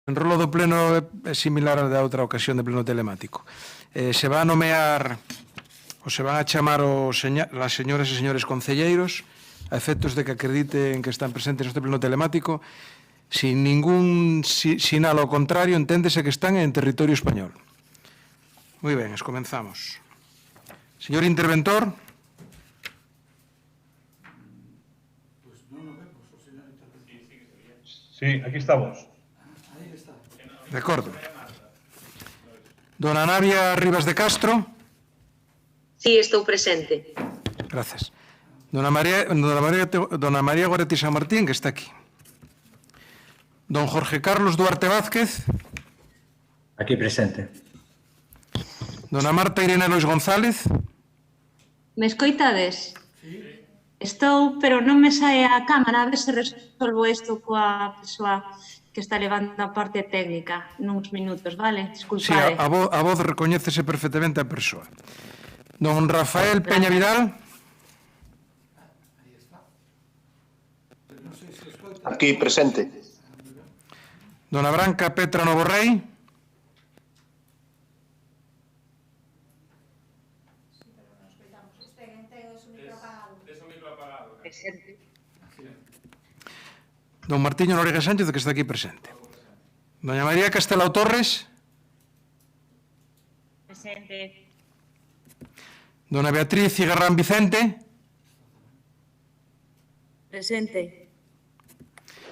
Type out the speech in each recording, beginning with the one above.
O enrolo do pleno é similar ao da outra ocasión de pleno telemático. Se va a nomear ou se van a chamar as señoras e señores concelleiros a efectos de que acrediten que están presentes neste pleno telemático sin ningún sinal ao contrario, enténdese que están en territorio español. Moi ben, comenzamos. Señor interventor. Sí, aquí estamos. De acordo. Dona Navia Rivas de Castro. Sí, estou presente. Gracias. Dona María Goretti San Martín, que está aquí. Don Jorge Carlos Duarte Vázquez. Aquí presente. Dona Marta Irene Lois González. Me escoitades? Estou, pero non me sae a cámara, a ver se resolvo isto coa persoa que está levando a parte técnica nuns minutos, vale? Disculpade. Sí, a voz recoñécese perfectamente a persoa. Don Rafael Peña Vidal. Aquí presente. Dona Branca Petra Novorrei. Don Martiño Noriega Sánchez, que está aquí presente. Doña María Castelao Torres. Presente. Dona Beatriz Cigarrán Vicente. Presente.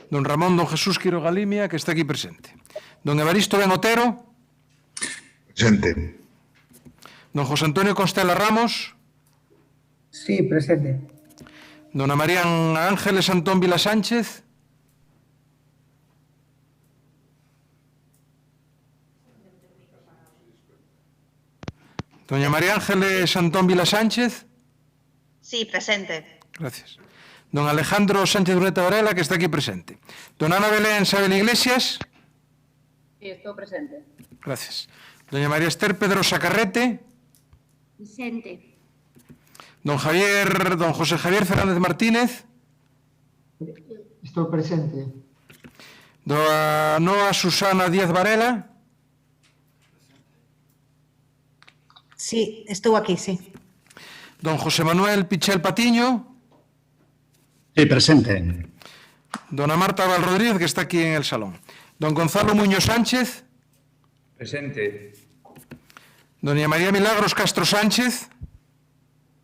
Don Ramón Don Jesús Quiro Galimia, que está aquí presente. Don Evaristo Ben Otero. Presente. Don José Antonio Constela Ramos. Sí, presente. Dona María Ángeles Antón Vila Sánchez. Doña María Ángeles Antón Vila Sánchez. Sí, presente. Gracias. Don Alejandro Sánchez Bruneta Varela, que está aquí presente. Don Ana Belén Sabel Iglesias. Sí, estou presente. Gracias. Doña María Esther Pedrosa Carrete. Presente. Don José Javier Fernández Martínez. Estou presente. Dona Noa Susana Díaz Varela. Sí, estou aquí, sí. Don José Manuel Pichel Patiño. Sí, presente. Dona Marta Val Rodríguez, que está aquí en el salón. Don Gonzalo Muñoz Sánchez. Presente. Doña María Milagros Castro Sánchez.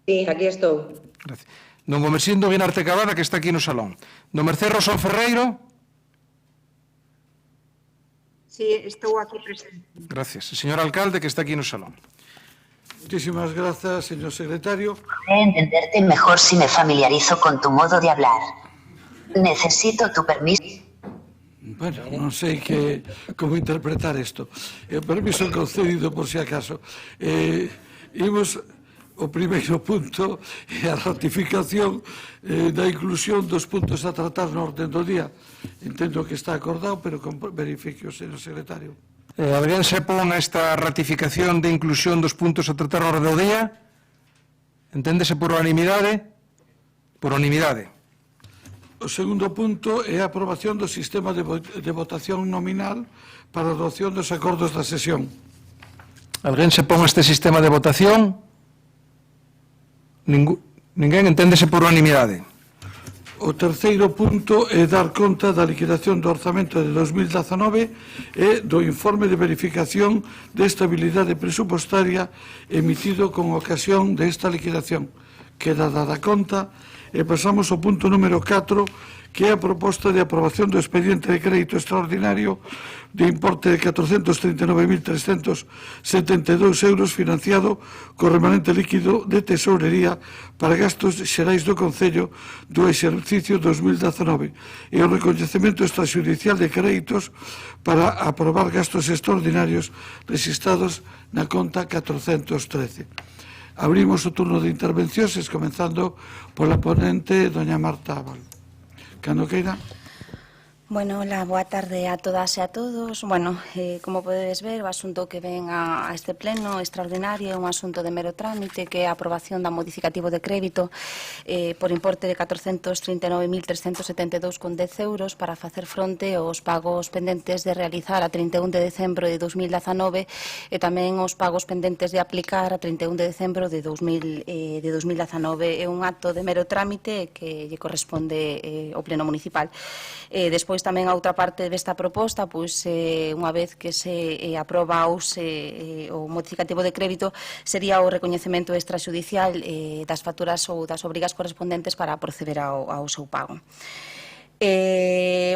Sí, aquí estou. Gracias. Don Gomersindo Guinarte Cavada, que está aquí no salón. Don Mercé Rosón Ferreiro. Sí, estou aquí presente. Gracias. El señor alcalde, que está aquí no salón. Muchísimas gracias, señor secretario. Podré entenderte mejor si me familiarizo con tu modo de hablar. Necesito tu permiso. Bueno, non sei como interpretar isto. O permiso concedido, por si acaso. Imos o primeiro punto é a ratificación da inclusión dos puntos a tratar no orden do día. Entendo que está acordado, pero verifique o señor secretario. Alguén se pon esta ratificación de inclusión dos puntos a tratar no orden do día? Enténdese por unanimidade? Por unanimidade. O segundo punto é a aprobación do sistema de votación nominal para a adopción dos acordos da sesión. Alguén se pon este sistema de votación? Ninguén, enténdese por unanimidade. O terceiro punto é dar conta da liquidación do orzamento de 2019 e do informe de verificación de estabilidade presupostaria emitido con ocasión desta liquidación. Queda dada conta e pasamos ao punto número 4, que é a proposta de aprobación do expediente de crédito extraordinario de importe de 439.372 euros financiado co remanente líquido de tesourería para gastos xerais do Concello do exercicio 2019 e o recoñecemento extrajudicial de créditos para aprobar gastos extraordinarios rexistrados na conta 413. Abrimos o turno de intervencións, comenzando pola ponente, doña Marta Val. Cando queira. Bueno, hola, boa tarde a todas e a todos. Bueno, como podedes ver, o asunto que ven a este pleno extraordinario é un asunto de mero trámite, que é a aprobación da modificativo de crédito por importe de 439.372,10 euros para facer fronte aos pagos pendentes de realizar a 31 de decembro de 2019 e tamén os pagos pendentes de aplicar a 31 de decembro de 2019. É un acto de mero trámite que lle corresponde ao pleno municipal. Despois tamén a outra parte desta proposta, pois unha vez que se aproba o modificativo de crédito, sería o recoñecemento extrajudicial das facturas ou das obrigas correspondentes para proceder ao seu pago.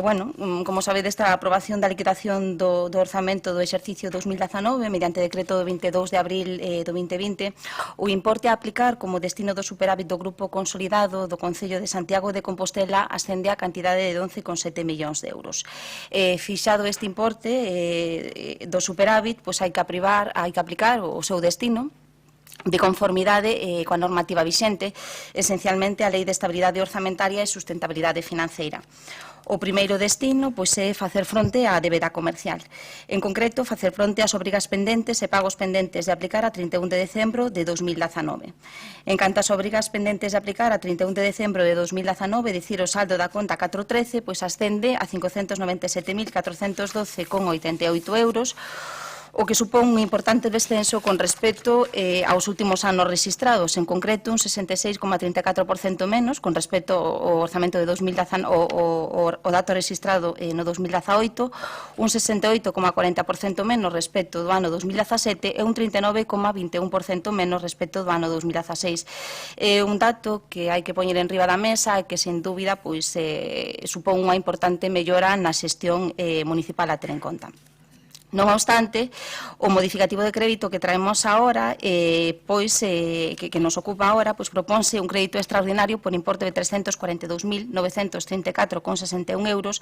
Bueno, como sabedes, esta aprobación da liquidación do orzamento do exercicio 2019 mediante decreto do 22 de abril do 2020, o importe a aplicar como destino do superávit do grupo consolidado do Concello de Santiago de Compostela ascende a cantidade de 11,7 millóns de euros. Fixado este importe do superávit, pois hai que aplicar o seu destino de conformidade coa normativa vixente, esencialmente a Lei de Estabilidade Orzamentaria e Sustentabilidade Financeira. O primeiro destino pois, é facer fronte á débeda comercial. En concreto, facer fronte ás obrigas pendentes e pagos pendentes de aplicar a 31 de decembro de 2019. En canto ás obrigas pendentes de aplicar a 31 de decembro de 2019, dicir o saldo da conta 413, pois ascende a 597.412,88 euros, o que supón un importante descenso con respecto aos últimos anos registrados, en concreto un 66,34% menos con respecto ao orzamento de 2019, o dato registrado no 2018, un 68,40% menos respecto do ano 2017 e un 39,21% menos respecto do ano 2016. É un dato que hai que poñer en riba da mesa e que, sen dúbida, supón unha importante mellora na xestión municipal a ter en conta. Non obstante, o modificativo de crédito que traemos agora, que nos ocupa agora, proponse un crédito extraordinario por importe de 342.934,61 euros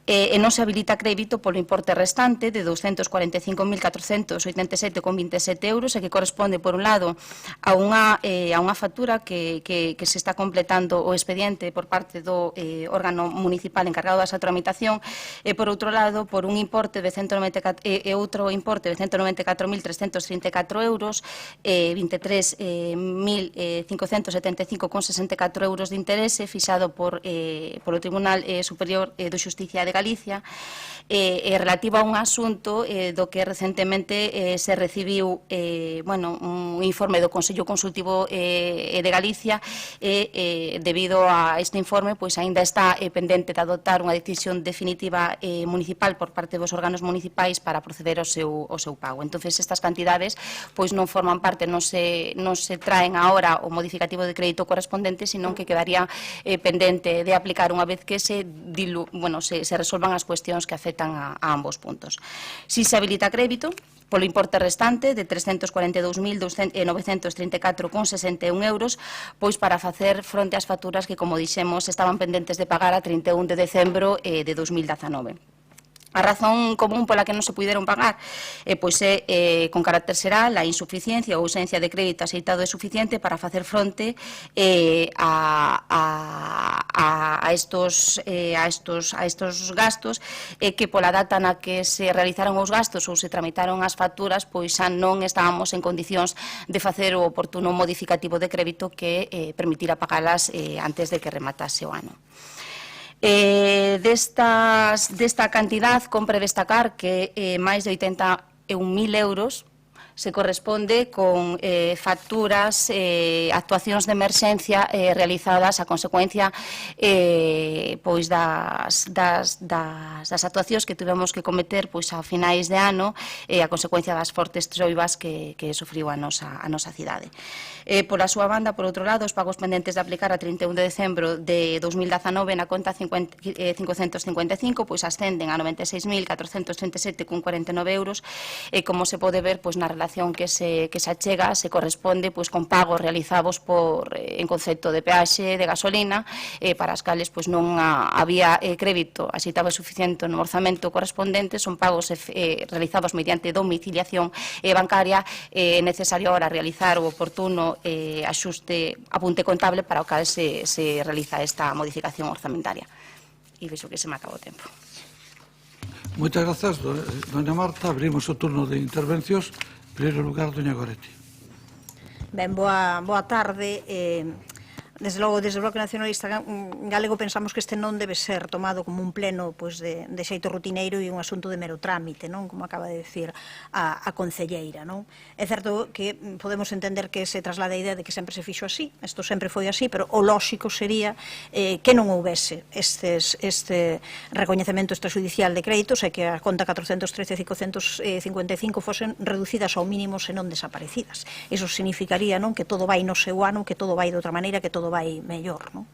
e non se habilita crédito polo importe restante de 245.487,27 euros e que corresponde, por un lado, a unha factura que se está completando o expediente por parte do órgano municipal encargado desa tramitación e, por outro lado, por un importe de 194 e outro importe de 194.334 euros, 23.575,64 euros de interese fixado polo Tribunal Superior de Xusticia de Galicia, relativo a un asunto do que recentemente se recibiu un informe do Consello Consultivo de Galicia e debido a este informe aínda está pendente de adoptar unha decisión definitiva municipal por parte dos órganos municipais para proceder ao seu pago. Entonces, estas cantidades non forman parte, non se traen agora o modificativo de crédito correspondente, sino que quedaría pendente de aplicar unha vez que se resolvan as cuestións que afectan a ambos puntos. Si se habilita crédito, polo importe restante de 342.934,61 euros, pois para facer fronte ás facturas que, como dixemos, estaban pendentes de pagar a 31 de decembro de 2019. A razón común pola que non se puideron pagar con carácter xeral a insuficiencia ou ausencia de crédito aceitado e suficiente para facer fronte a estos gastos que pola data na que se realizaron os gastos ou se tramitaron as facturas xa non estábamos en condicións de facer o oportuno modificativo de crédito que permitira pagalas antes de que rematase o ano. Desta cantidad, compre destacar que máis de 81.000 euros se corresponde con facturas, actuacións de emerxencia realizadas a consecuencia das actuacións que tivemos que cometer a finais de ano a consecuencia das fortes choivas que sufriu a nosa cidade. Pola súa banda, por outro lado, os pagos pendentes de aplicar a 31 de decembro de 2019 na conta 555 ascenden a 96.437,49 euros e, como se pode ver, na relación que se achega se corresponde con pagos realizados en concepto de peaxe de gasolina para as cales non había crédito axeitado suficiente no orzamento correspondente. Son pagos realizados mediante domiciliación bancaria. É necesario ahora realizar o oportuno apunte contable para o cal se realiza esta modificación orzamentaria. E vexo que se me acabou o tempo. Moitas grazas, doña Marta. Abrimos o turno de intervencións. En primeiro lugar, doña Goretti. Ben, boa tarde. Desde logo, desde o Bloque Nacionalista Galego pensamos que este non debe ser tomado como un pleno de xeito rutineiro e un asunto de mero trámite, non? Como acaba de decir a concelleira, non? É certo que podemos entender que se traslada a idea de que sempre se fixo así, isto sempre foi así, pero o lóxico sería que non houvese este recoñecemento extrajudicial de créditos e que a conta 413 e 555 fosen reducidas ao mínimo se non desaparecidas. Iso significaría, non, que todo vai no seu ano, que todo vai de outra maneira, que todo vai mellor, non?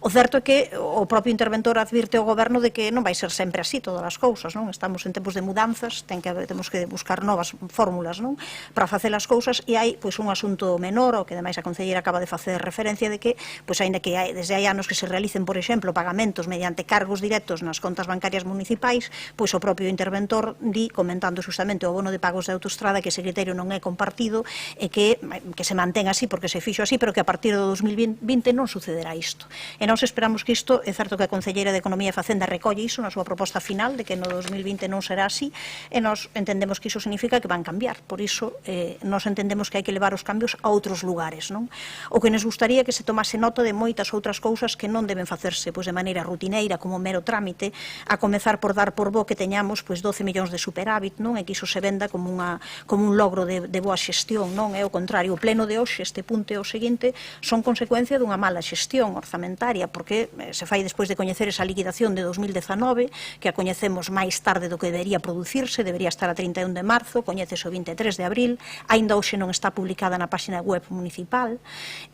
O certo é que o propio interventor advirte ao goberno de que non vai ser sempre así todas as cousas, non? Estamos en tempos de mudanzas, temos que buscar novas fórmulas, non? Para facer as cousas, e hai un asunto menor, ao que ademais a concelleira acaba de facer referencia de que, aínda que desde hai anos que se realicen, por exemplo, pagamentos mediante cargos directos nas contas bancarias municipais, o propio interventor di, comentando justamente o abono de pagos de autoestrada, que ese criterio non é compartido e que se mantén así porque se fixo así, pero que a partir do 2020 non sucederá isto. E nós esperamos que isto, é certo que a Concelleira de Economía e Facenda recolle iso na súa proposta final, de que no 2020 non será así, e nós entendemos que iso significa que van cambiar. Por iso, nós entendemos que hai que levar os cambios a outros lugares, non? O que nos gustaría que se tomase nota de moitas outras cousas que non deben facerse de maneira rutineira, como mero trámite, a comezar por dar por bo que teñamos 12 millóns de superávit, non? E que iso se venda como un logro de boa xestión, non? É o contrario. O pleno de hoxe, este punto e o seguinte, son consecuencia dunha mala xestión orzamentaria, porque se fai despois de coñecer esa liquidación de 2019, que a coñecemos máis tarde do que debería producirse, debería estar a 31 de marzo, coñécese o 23 de abril, aínda hoxe non está publicada na página web municipal,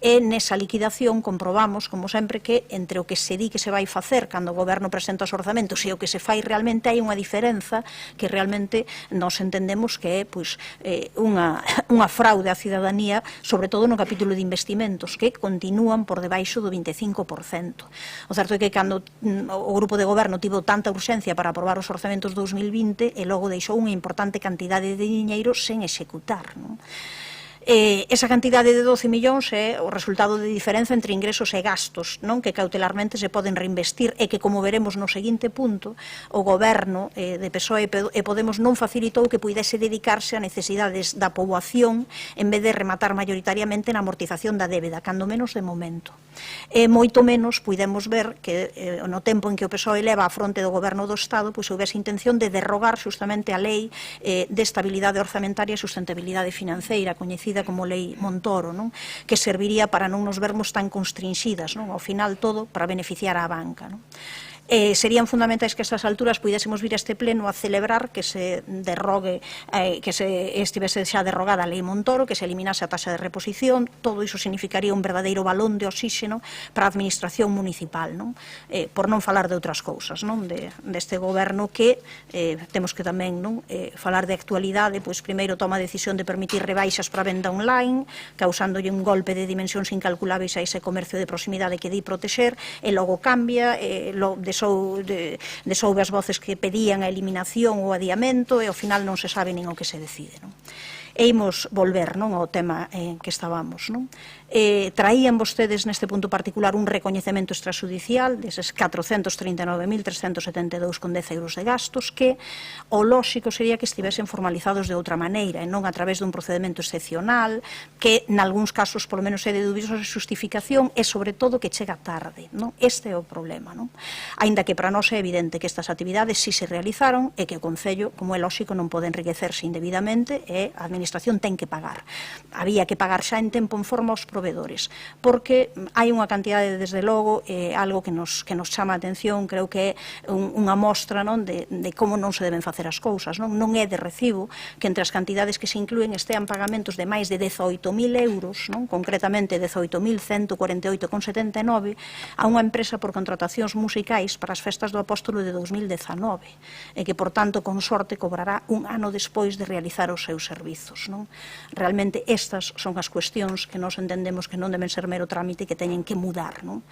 e nesa liquidación comprobamos, como sempre, que entre o que se di que se vai facer cando o goberno presenta os orzamentos e o que se fai realmente hai unha diferenza que realmente nos entendemos que é unha fraude á cidadanía, sobre todo no capítulo de investimentos, que continúan por debaixo do 25%. O certo é que cando o grupo de goberno tivo tanta urxencia para aprobar os orzamentos 2020 e logo deixou unha importante cantidade de diñeiro sen executar, non? Esa cantidade de 12 millóns é o resultado de diferenza entre ingresos e gastos, non, que cautelarmente se poden reinvestir e que, como veremos no seguinte punto, o goberno de PSOE e Podemos non facilitou que puidese dedicarse a necesidades da poboación en vez de rematar maioritariamente na amortización da débeda, cando menos de momento. E moito menos puidemos ver que no tempo en que o PSOE leva a fronte do goberno do Estado houvese intención de derrogar justamente a lei de estabilidade orzamentaria e sustentabilidade financeira, coñecida como lei Montoro, non? Que serviría para non nos vermos tan constrinxidas, non? Ao final todo para beneficiar á banca, non? Serían fundamentais que a estas alturas puidésemos vir a este pleno a celebrar que se derrogue, que se estivese xa derrogada a lei Montoro, que se eliminase a taxa de reposición. Todo iso significaría un verdadeiro balón de oxígeno para a administración municipal, non? Por non falar de outras cousas, non? Deste goberno que temos que tamén falar de actualidade, pois primeiro toma a decisión de permitir rebaixas para venda online, causándolle un golpe de dimensións incalculáveis a ese comercio de proximidade que di protexer, e logo cambia, desoube as voces que pedían a eliminación ou adiamento, e ao final non se sabe nin o que se decide, non? E imos volver, non, ao tema en que estábamos, non? Traían vostedes neste punto particular un recoñecemento extrajudicial deses 439.372,10 euros de gastos que o lóxico sería que estivesen formalizados de outra maneira e non a través dun procedimento excepcional que, nalgúns casos, polo menos é de dubidosa justificación e, sobre todo, que chega tarde, non? Este é o problema, non? Aínda que para nós é evidente que estas actividades si se realizaron e que o Concello, como é lóxico, non pode enriquecerse indebidamente e a Administración ten que pagar. Había que pagar xa en tempo en forma aos provedores, porque hai unha cantidade, desde logo, algo que nos chama a atención, creo que é unha mostra, non, de como non se deben facer as cousas, non? Non é de recibo que entre as cantidades que se inclúen estean pagamentos de máis de 18.000 euros, non? Concretamente 18.148,79 a unha empresa por contratacións musicais para as festas do Apóstolo de 2019 e que, por tanto, con sorte cobrará un ano despois de realizar os seus servizos, non? Realmente estas son as cuestións que nós entendemos que non deben ser mero trámite e que teñen que mudar, non?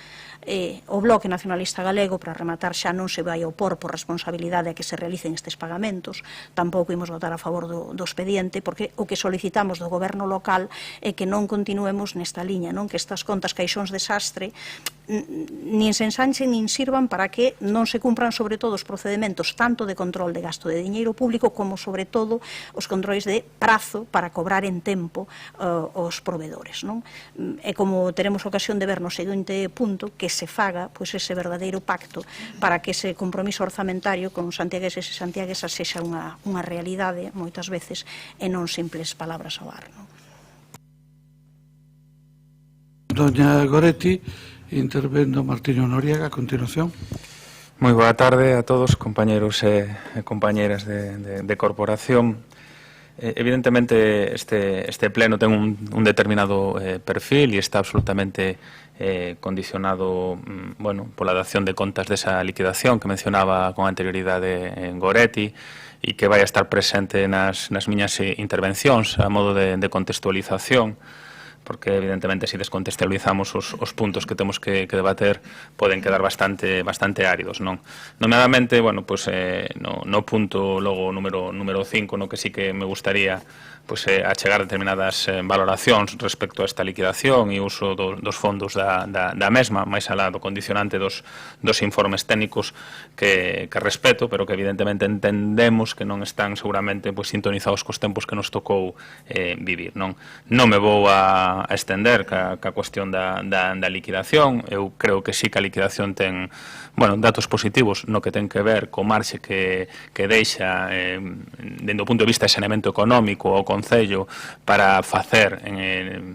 O Bloque Nacionalista Galego, para rematar, xa non se vai opor por responsabilidade a que se realicen estes pagamentos, tampouco imos votar a favor do expediente, porque o que solicitamos do goberno local é que non continuemos nesta liña, non? Que estas contas caixóns desastre nin se ensanchen nin sirvan para para que non se cumpran sobre todo os procedementos tanto de control de gasto de diñeiro público como sobre todo os controis de prazo para cobrar en tempo os provedores, non? E como teremos ocasión de ver no seguinte punto, que se faga pois ese verdadeiro pacto para que ese compromiso orzamentario con santiagueses e santiaguesas sexa unha realidade moitas veces e non simples palabras ao ar, non? Doña Goretti, intervendo Martiño Noriega a continuación. Moi boa tarde a todos, compañeros e compañeras de corporación. Evidentemente, este pleno ten un determinado perfil e está absolutamente condicionado pola dación de contas desa liquidación que mencionaba con anterioridade en Goretti e que vai a estar presente nas miñas intervencións a modo de contextualización, porque evidentemente se descontextualizamos os puntos que temos que debater poden quedar bastante áridos, non? Nomeadamente, no punto logo número 5, no que sí que me gustaría achegar determinadas valoracións respecto a esta liquidación e uso dos fondos da mesma, máis alá do condicionante dos informes técnicos que respeto, pero que evidentemente entendemos que non están seguramente sintonizados cos tempos que nos tocou vivir, non? Non me vou a estender ca cuestión da liquidación. Eu creo que sí que a liquidación ten datos positivos no que ten que ver co marxe que deixa dende o punto de vista de saneamento económico o Concello para facer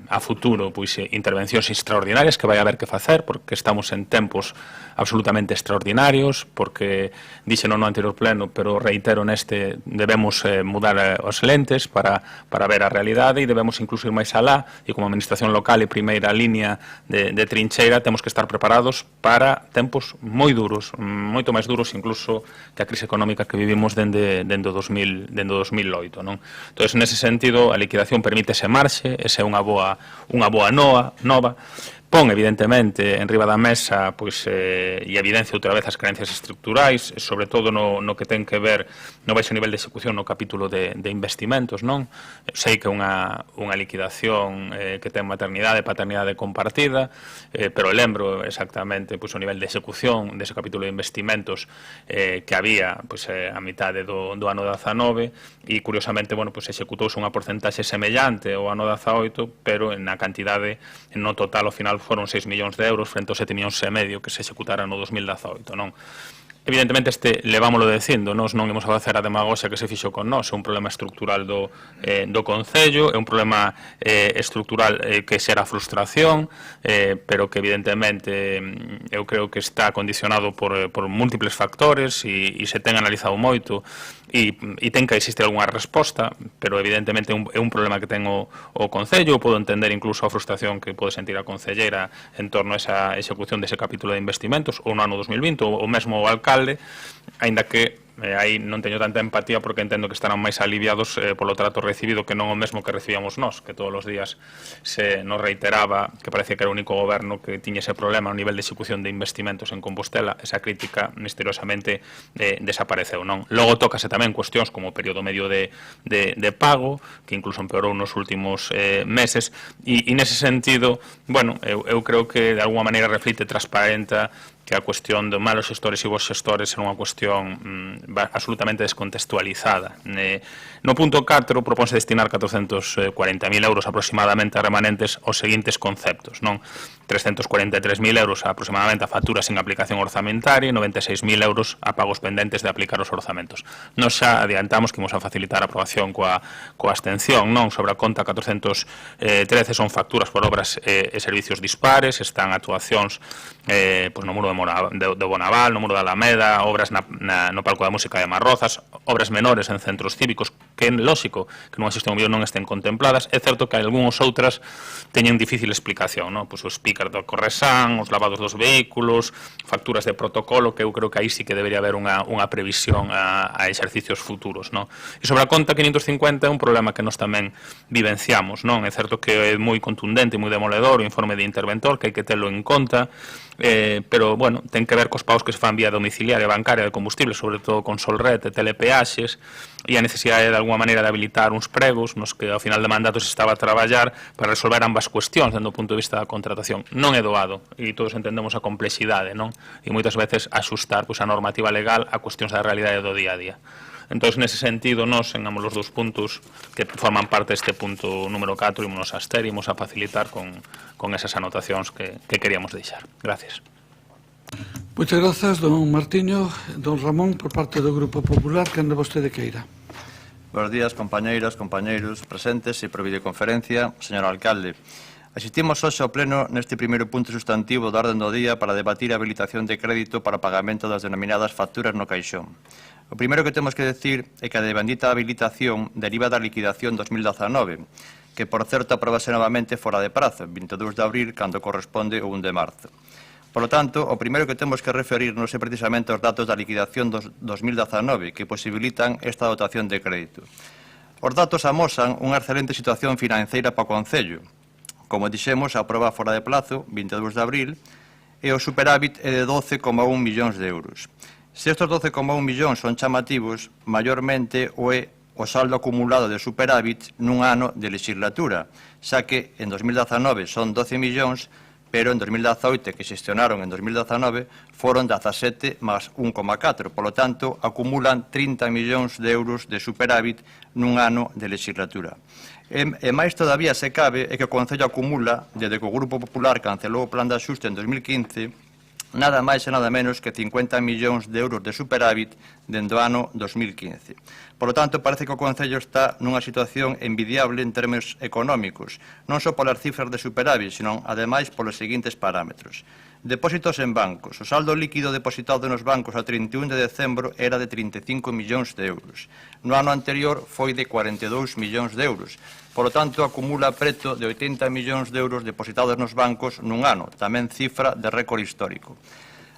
a futuro intervencións extraordinarias que vai haber que facer, porque estamos en tempos absolutamente extraordinarios, porque díxeno no anterior pleno, pero reitero neste, debemos mudar os lentes para ver a realidade e debemos incluso ir máis alá, e como administración local e primeira línea de trincheira temos que estar preparados para tempos moi duros, moito máis duros incluso que a crise económica que vivimos dende o 2008, non? Entón, nese sentido, a liquidación permite ese marxe, esa é unha boa nova, pon evidentemente en riba da mesa e evidencia outra vez as carencias estruturais, sobre todo no que ten que ver no baixo nivel de execución no capítulo de investimentos, non? Sei que é unha liquidación que ten maternidade e paternidade compartida, pero lembro exactamente o nivel de execución dese capítulo de investimentos que había a mitade do ano 19 e curiosamente executouse unha porcentaxe semellante ao ano 18, pero na cantidade no total ao final foron 6 millóns de euros frente aos 7 millóns e medio que se executaran no 2018, non? Evidentemente, levámoslo dicindo, nós non imos a facer a demagoxia que se fixo con nós, é un problema estructural do Concello, é un problema estructural que xera frustración, pero que evidentemente eu creo que está condicionado por múltiples factores e se ten analizado moito e ten que existir algunha resposta, pero evidentemente é un problema que ten o Concello. Podo entender incluso a frustración que pode sentir a concelleira en torno a esa execución dese capítulo de investimentos ou no ano 2020, ou mesmo o alcalde, aínda que aí non teño tanta empatía porque entendo que estarán máis aliviados polo trato recibido que non o mesmo que recibíamos nós, que todos os días se nos reiteraba que parecía que era o único goberno que tiña ese problema a nivel de execución de investimentos en Compostela. Esa crítica misteriosamente desapareceu, non? Logo tócase tamén cuestións como o período medio de pago, que incluso empeorou nos últimos meses, e nese sentido, eu creo que de alguma maneira reflite, transparenta que a cuestión de malos xestores e bons xestores é unha cuestión absolutamente descontextualizada. No punto 4 propónse destinar 440.000 euros aproximadamente a remanentes aos seguintes conceptos, non? 343.000 euros aproximadamente a facturas sin aplicación orzamentaria e 96.000 euros a pagos pendentes de aplicar os orzamentos. Nos xa adiantamos que imos a facilitar a aprobación coa abstención, non? Sobre a conta 413 son facturas por obras e servicios dispares, están actuacións no muro do Bonaval, no muro da Alameda, obras no Palco da Música de Marrozas, obras menores en centros cívicos que é lógico que nunha xestión mellor non estén contempladas. É certo que algúns outras teñen difícil explicación, non? Pois o speaker do Corresán, os lavados dos vehículos, facturas de protocolo, que eu creo que aí sí que debería haber unha previsión a exercicios futuros, non? E sobre a conta 550 é un problema que nós tamén vivenciamos, non? É certo que é moi contundente, moi demoledor o informe de interventor, que hai que telo en conta, pero, bueno, ten que ver cos pagos que se fan vía domiciliaria bancaria de combustible, sobre todo con Solred e telepeaxes, e a necesidade de alguma maneira de habilitar uns pregos nos que ao final de mandato se estaba a traballar para resolver ambas cuestións dentro do punto de vista da contratación. Non é doado, e todos entendemos a complexidade, non? E moitas veces axustar a normativa legal a cuestións da realidade do día a día. Entón, nese sentido, nós, en ambos os dos puntos que forman parte deste punto número 4, imos a abster, imos a facilitar con esas anotacións que queríamos deixar. Gracias. Moitas grazas, don Martiño. Don Ramón, por parte do Grupo Popular, que ande vostede queira. Buenos días, compañeiras, compañeiros presentes e por videoconferencia. Señor alcalde, asistimos hoxe ao pleno neste primeiro punto sustantivo da orden do día para debatir a habilitación de crédito para pagamento das denominadas facturas no caixón. O primeiro que temos que decir é que a bendita habilitación deriva da liquidación 2019, que, por certo, aprobase novamente fora de prazo, 22 de abril, cando corresponde o 1 de marzo. Por lo tanto, o primeiro que temos que referirnos é precisamente aos datos da liquidación 2019 que posibilitan esta dotación de crédito. Os datos amosan unha excelente situación financeira para o Concello. Como dixemos, a proba fora de plazo, 22 de abril, e o superávit é de 12,1 millóns de euros. Se estes 12,1 millóns son chamativos, maiormente o é o saldo acumulado de superávit nun ano de legislatura, xa que en 2019 son 12 millóns, pero en 2018, que xestionaron en 2019, foron 17 más 1,4. Por lo tanto, acumulan 30 millóns de euros de superávit nun ano de legislatura. E máis todavía se cabe é que o Concello acumula, desde que o Grupo Popular cancelou o plan de axuste en 2015, nada máis e nada menos que 50 millóns de euros de superávit dende o ano 2015. Por lo tanto, parece que o Concello está nunha situación envidiable en termos económicos, non só polas cifras de superávit, sino, ademais, polos seguintes parámetros. Depósitos en bancos. O saldo líquido depositado nos bancos a 31 de decembro era de 35 millóns de euros. No ano anterior foi de 42 millóns de euros. Por lo tanto, acumula preto de 80 millóns de euros depositados nos bancos nun ano, tamén cifra de récord histórico.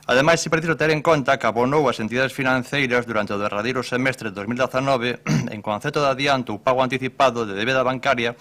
Ademais, é preciso ter en conta que abonou as entidades financeiras durante o derradeiro semestre de 2019 en concepto de adianto ou pago anticipado de débeda bancaria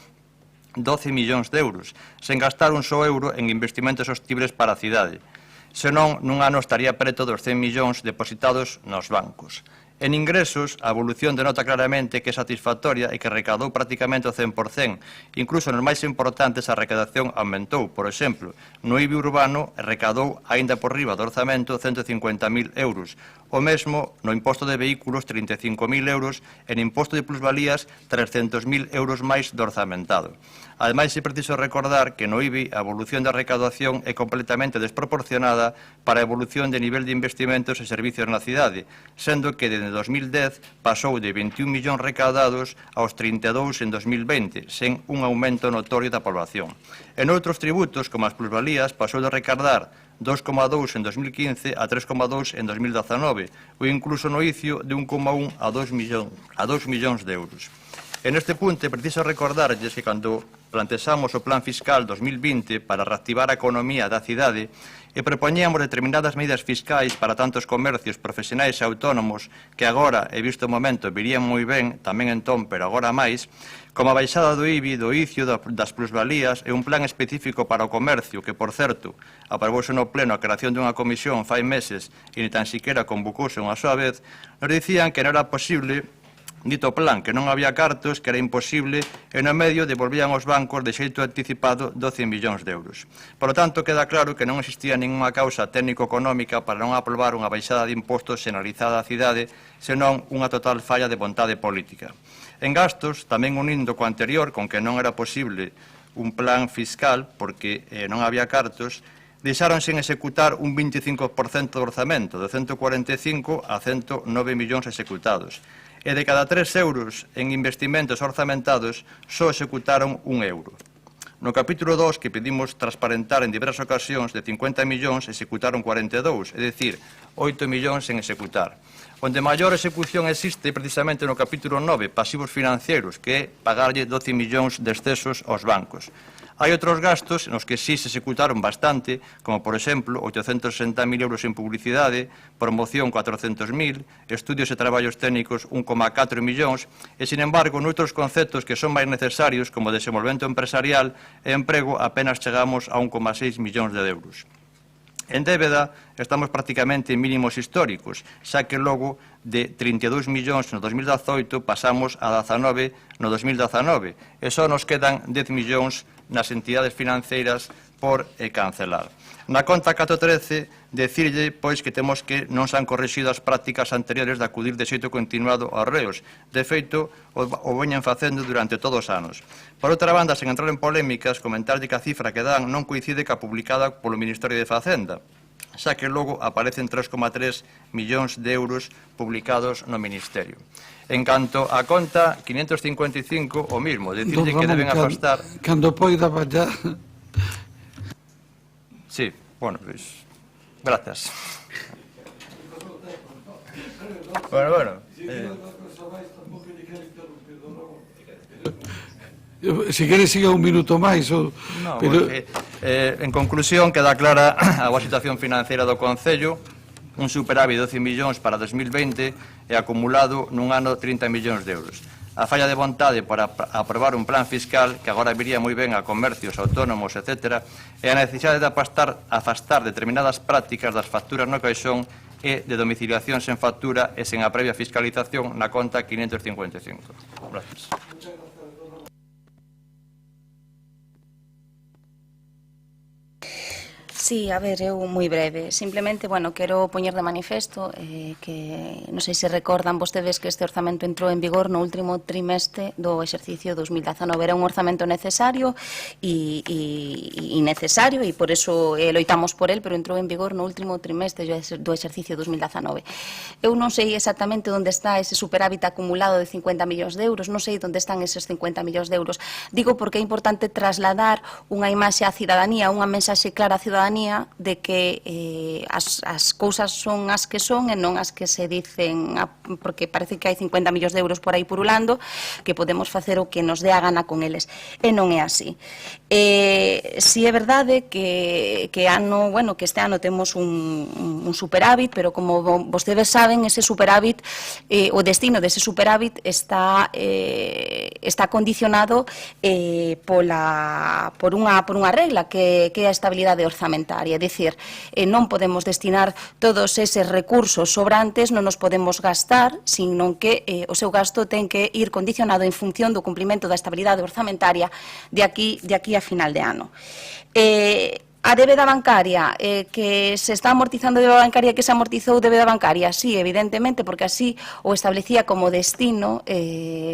12 millóns de euros, sen gastar un só euro en investimentos sostibles para a cidade. Senón, nun ano estaría preto dos 100 millóns depositados nos bancos. En ingresos, a evolución denota claramente que é satisfactoria e que recaudou prácticamente o 100%. Incluso nos máis importantes a recaudación aumentou. Por exemplo, no IBI urbano recaudou, aínda por riba do orzamento, 150.000 euros. O mesmo no imposto de vehículos, 35.000 euros, e no imposto de plusvalías, 300.000 euros máis do orzamentado. Ademais, é preciso recordar que no IBI a evolución da recaudación é completamente desproporcionada para a evolución de nivel de investimentos e servicios na cidade, sendo que desde 2010 pasou de 21 millóns recaudados aos 32 en 2020, sen un aumento notorio da población. En outros tributos, como as plusvalías, pasou de recaudar 2,2 en 2015 a 3,2 en 2019, ou incluso no inicio de 1,1 a 2 millóns de euros. En este punto, é preciso recordarlles que cando plantexamos o Plan Fiscal 2020 para reactivar a economía da cidade e propoñíamos determinadas medidas fiscais para tantos comercios profesionais e autónomos que agora, he visto o momento, virían moi ben, tamén entón, pero agora máis, como a baixada do IBI, do inicio das plusvalías e un plan específico para o comercio que, por certo, aprobouse no pleno a creación dunha comisión fai meses e ni tan siquiera convocouse unha soa vez, nos dicían que non era posible dito plan, que non había cartos, que era imposible, e no medio devolvían aos bancos de xeito anticipado 12 millóns de euros. Por lo tanto, queda claro que non existía ninguna causa técnico-económica para non aprobar unha baixada de impostos xeneralizada á cidade, senón unha total falla de vontade política. En gastos, tamén unindo co anterior, con que non era posible un plan fiscal, porque non había cartos, deixaron sen executar un 25% do orzamento, de 145 a 109 millóns executados. E de cada 3 euros en investimentos orzamentados, só executaron 1 euro. No capítulo 2, que pedimos transparentar en diversas ocasións, de 50 millóns, executaron 42, é dicir, 8 millóns en executar. Onde maior execución existe precisamente no capítulo 9, pasivos financeiros, que é pagarlle 12 millóns de excesos aos bancos. Hai outros gastos nos que sí se executaron bastante, como, por exemplo, 860.000 euros en publicidade, promoción 400.000, estudios e traballos técnicos 1,4 millóns, e, sin embargo, noutros conceptos que son máis necesarios, como desenvolvemento empresarial e emprego, apenas chegamos a 1,6 millóns de euros. En débeda estamos prácticamente en mínimos históricos, xa que logo de 32 millóns no 2018 pasamos a 19 no 2019 e só nos quedan 10 millóns nas entidades financeiras por cancelar. Na conta 413, decirlle pois que temos que non se han correxido as prácticas anteriores de acudir de xeito continuado aos reos. De feito, o veñen facendo durante todos os anos. Por outra banda, sen entrar en polémicas, comentarlle que a cifra que dan non coincide ca publicada polo Ministerio de Facenda, xa que logo aparecen 3,3 millóns de euros publicados no Ministerio. En canto a conta 555, o mismo, decirlle que deben afastar... Cando poida vaya... Sí, bueno, pues, gracias. Bueno. Si queres, siga un minuto máis. No, porque, en conclusión, queda clara a boa situación financeira do Concello, un superávit de 12 millóns para 2020 e acumulado nun ano 30 millóns de euros. A falla de vontade para aprobar un plan fiscal que agora viría moi ben a comercios autónomos, etc., e a necesidade de afastar determinadas prácticas das facturas no caixón e de domiciliación sen factura e sen a previa fiscalización na conta 555. Gracias. Sí, a ver, eu moi breve. Simplemente, bueno, quero poñer de manifesto que non sei se recordan vostedes que este orzamento entrou en vigor no último trimestre do exercicio 2019. Era un orzamento necesario e necesario e por eso loitamos por el, pero entrou en vigor no último trimestre do exercicio 2019. Eu non sei exactamente onde está ese superávit acumulado de 50 millóns de euros, non sei onde están eses 50 millóns de euros. Digo porque é importante trasladar unha imaxe á cidadanía, unha mensaxe clara á cidadanía de que as cousas son as que son e non as que se dicen, porque parece que hai 50 millóns de euros por aí purulando, que podemos facer o que nos dé a gana con eles. E non é así. Si é verdade que este ano temos un superávit, pero como vostedes saben, ese superávit, o destino dese superávit está condicionado por unha regla que é a estabilidade orzamentaria. É dicir, non podemos destinar todos eses recursos sobrantes, non nos podemos gastar, sino que o seu gasto ten que ir condicionado en función do cumprimento da estabilidade orzamentaria de aquí a final de ano. A débeda bancaria, que se está amortizando débeda bancaria, que se amortizou débeda bancaria, sí, evidentemente, porque así o establecía como destino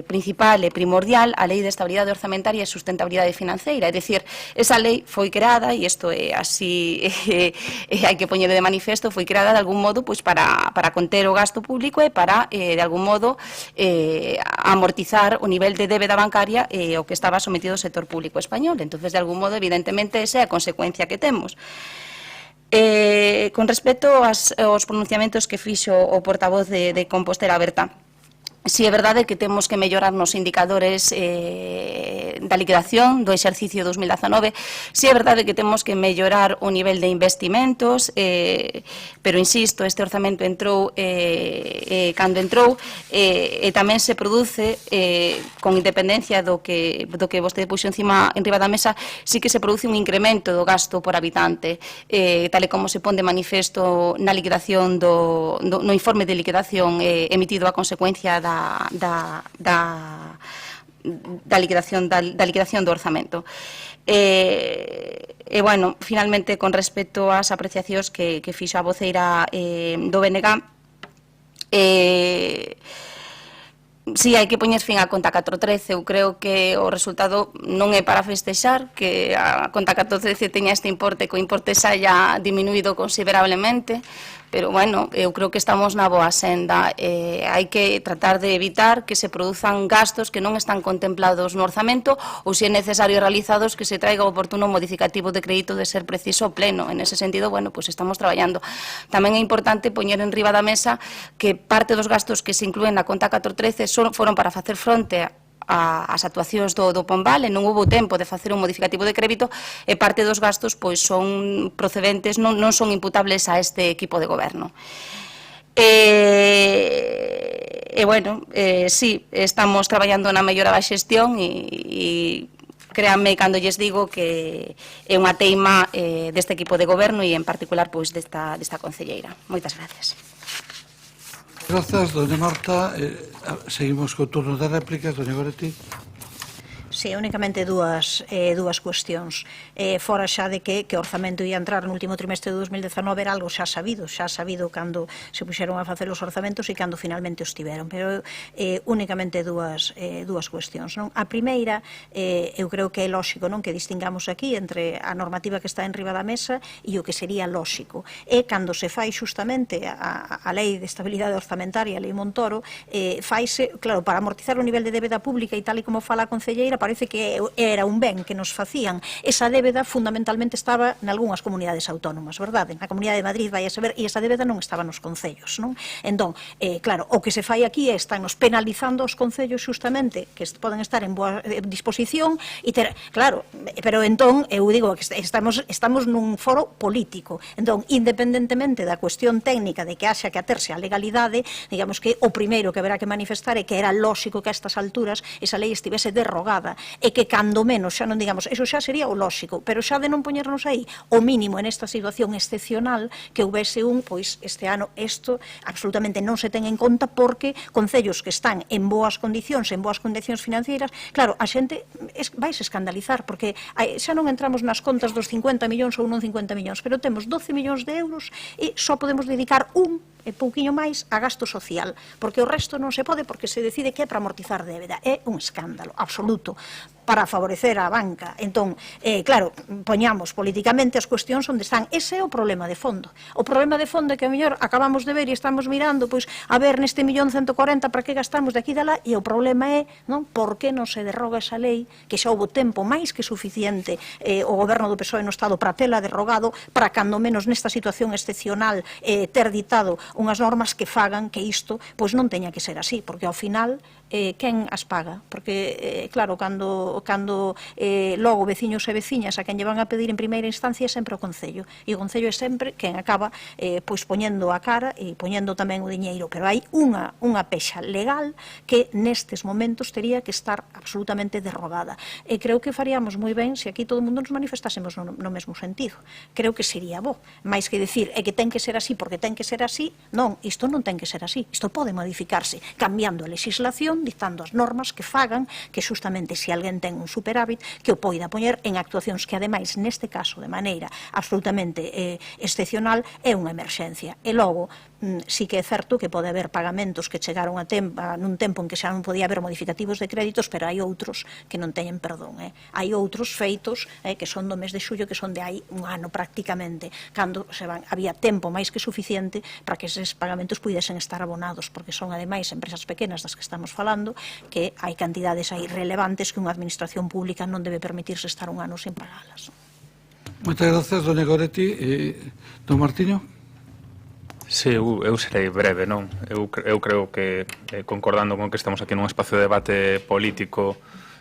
principal e primordial a Lei de Estabilidade Orzamentaria e Sustentabilidade Financeira. É dicir, esa lei foi creada, e isto é así, hai que poñer de manifesto, foi creada de algún modo para conter o gasto público e para, de algún modo, amortizar o nivel de débeda bancaria o que estaba sometido ao sector público español. Entonces, de algún modo, evidentemente, esa é a consecuencia que temos. Con respecto aos pronunciamentos que fixo o portavoz de Compostela Aberta, si é verdade que temos que mellorar nos indicadores da liquidación do exercicio 2019, si é verdade que temos que mellorar o nivel de investimentos, pero insisto, este orzamento entrou cando entrou e tamén se produce con independencia do que vostede puxo en riba da mesa, sí que se produce un incremento do gasto por habitante, tal e como se pon de manifesto na liquidación no informe de liquidación emitido a consecuencia da liquidación do orzamento. E, bueno, finalmente, con respecto ás apreciacións que fixo a voceira do BNG, si hai que poñer fin á conta 413, eu creo que o resultado non é para festexar, que a conta 413 teña este importe, que o importe xa haya diminuído considerablemente, pero, bueno, eu creo que estamos na boa senda. Hai que tratar de evitar que se produzan gastos que non están contemplados no orzamento ou, se é necesario realizados, que se traiga o oportuno modificativo de crédito de ser preciso pleno. En ese sentido, bueno, pues estamos traballando. Tamén é importante poñer en riba da mesa que parte dos gastos que se inclúen na conta 413 foron para facer fronte as actuacións do Pombal e non houve tempo de facer un modificativo de crédito e parte dos gastos pois son procedentes, non son imputables a este equipo de goberno. E bueno, sí, estamos traballando na mellora da xestión e créanme cando lles digo que é unha teima deste equipo de goberno e en particular pois desta concelleira. Moitas gracias. Grazas, doña Marta. Seguimos co turno de réplicas, doña Goretti. Sí, únicamente dúas cuestións. Fora xa de que o orzamento ia entrar no último trimestre de 2019 era algo xa sabido cando se puxeron a facer os orzamentos e cando finalmente os tiveron. Pero únicamente dúas cuestións. Non? A primeira, eu creo que é lóxico non que distingamos aquí entre a normativa que está en riba da mesa e o que sería lóxico. É cando se fai xustamente a Lei de Estabilidade Orzamentaria, a Lei Montoro, faise, claro, para amortizar o nivel de débeda pública e tal e como fala a concelleira, parece que era un ben que nos facían. Esa débeda fundamentalmente estaba nalgúnas comunidades autónomas, verdade? Na Comunidade de Madrid vai a saber, e esa débeda non estaba nos concellos, non? Entón, claro, o que se fai aquí é estarnos penalizando os concellos xustamente que poden estar en boa disposición e ter, claro, pero entón, eu digo que estamos nun foro político. Entón, independentemente da cuestión técnica de que haxa que aterse a legalidade, digamos que o primeiro que haberá que manifestar é que era lóxico que a estas alturas esa lei estivese derrogada e que cando menos, xa non digamos, eso xa sería o lóxico, pero xa de non poñernos aí o mínimo en esta situación excepcional que houvese pois este ano isto absolutamente non se ten en conta porque concellos que están en boas condicións financeiras, claro, a xente vais escandalizar porque xa non entramos nas contas dos 50 millóns ou non 50 millóns, pero temos 12 millóns de euros e só podemos dedicar pouquiño máis a gasto social, porque o resto non se pode porque se decide que é para amortizar débeda. É un escándalo absoluto para favorecer a banca. Entón, claro, poñamos políticamente as cuestións onde están. Ese é o problema de fondo. O problema de fondo é que a mellor acabamos de ver e estamos mirando, pois, a ver neste 1.140.000 para que gastamos de aquí e de lá, e o problema é, non, por que non se derroga esa lei, que xa houve tempo máis que suficiente o goberno do PSOE no Estado para tela derrogado, para cando menos nesta situación excepcional ter ditado unhas normas que fagan que isto pois non teña que ser así, porque ao final quen as paga? Porque, claro, cando logo veciños e veciñas a quen lle van a pedir en primeira instancia é sempre o Concello, e o Concello é sempre quen acaba pois poñendo a cara e poñendo tamén o diñeiro, pero hai unha pexa legal que nestes momentos tería que estar absolutamente derrogada. E creo que faríamos moi ben se aquí todo o mundo nos manifestásemos no mesmo sentido. Creo que sería bo, máis que decir é que ten que ser así porque ten que ser así. Non, isto non ten que ser así, isto pode modificarse cambiando a legislación, dictando as normas que fagan que justamente se alguén ten un superávit que o poida poñer en actuacións que ademais neste caso de maneira absolutamente excepcional é unha emerxencia. E logo, sí que é certo que pode haber pagamentos que chegaron nun tempo en que xa non podía haber modificativos de créditos, pero hai outros que non teñen perdón. Hai outros feitos que son do mes de xullo, que son de hai un ano prácticamente, cando había tempo máis que suficiente para que eses pagamentos pudesen estar abonados, porque son ademais empresas pequenas das que estamos falando, que hai cantidades aí relevantes que unha administración pública non debe permitirse estar un ano sen pagalas. Moitas gracias, doña Goretti. Don Martiño? Sí, eu serei breve, non? Eu creo que, concordando con que estamos aquí nun espacio de debate político,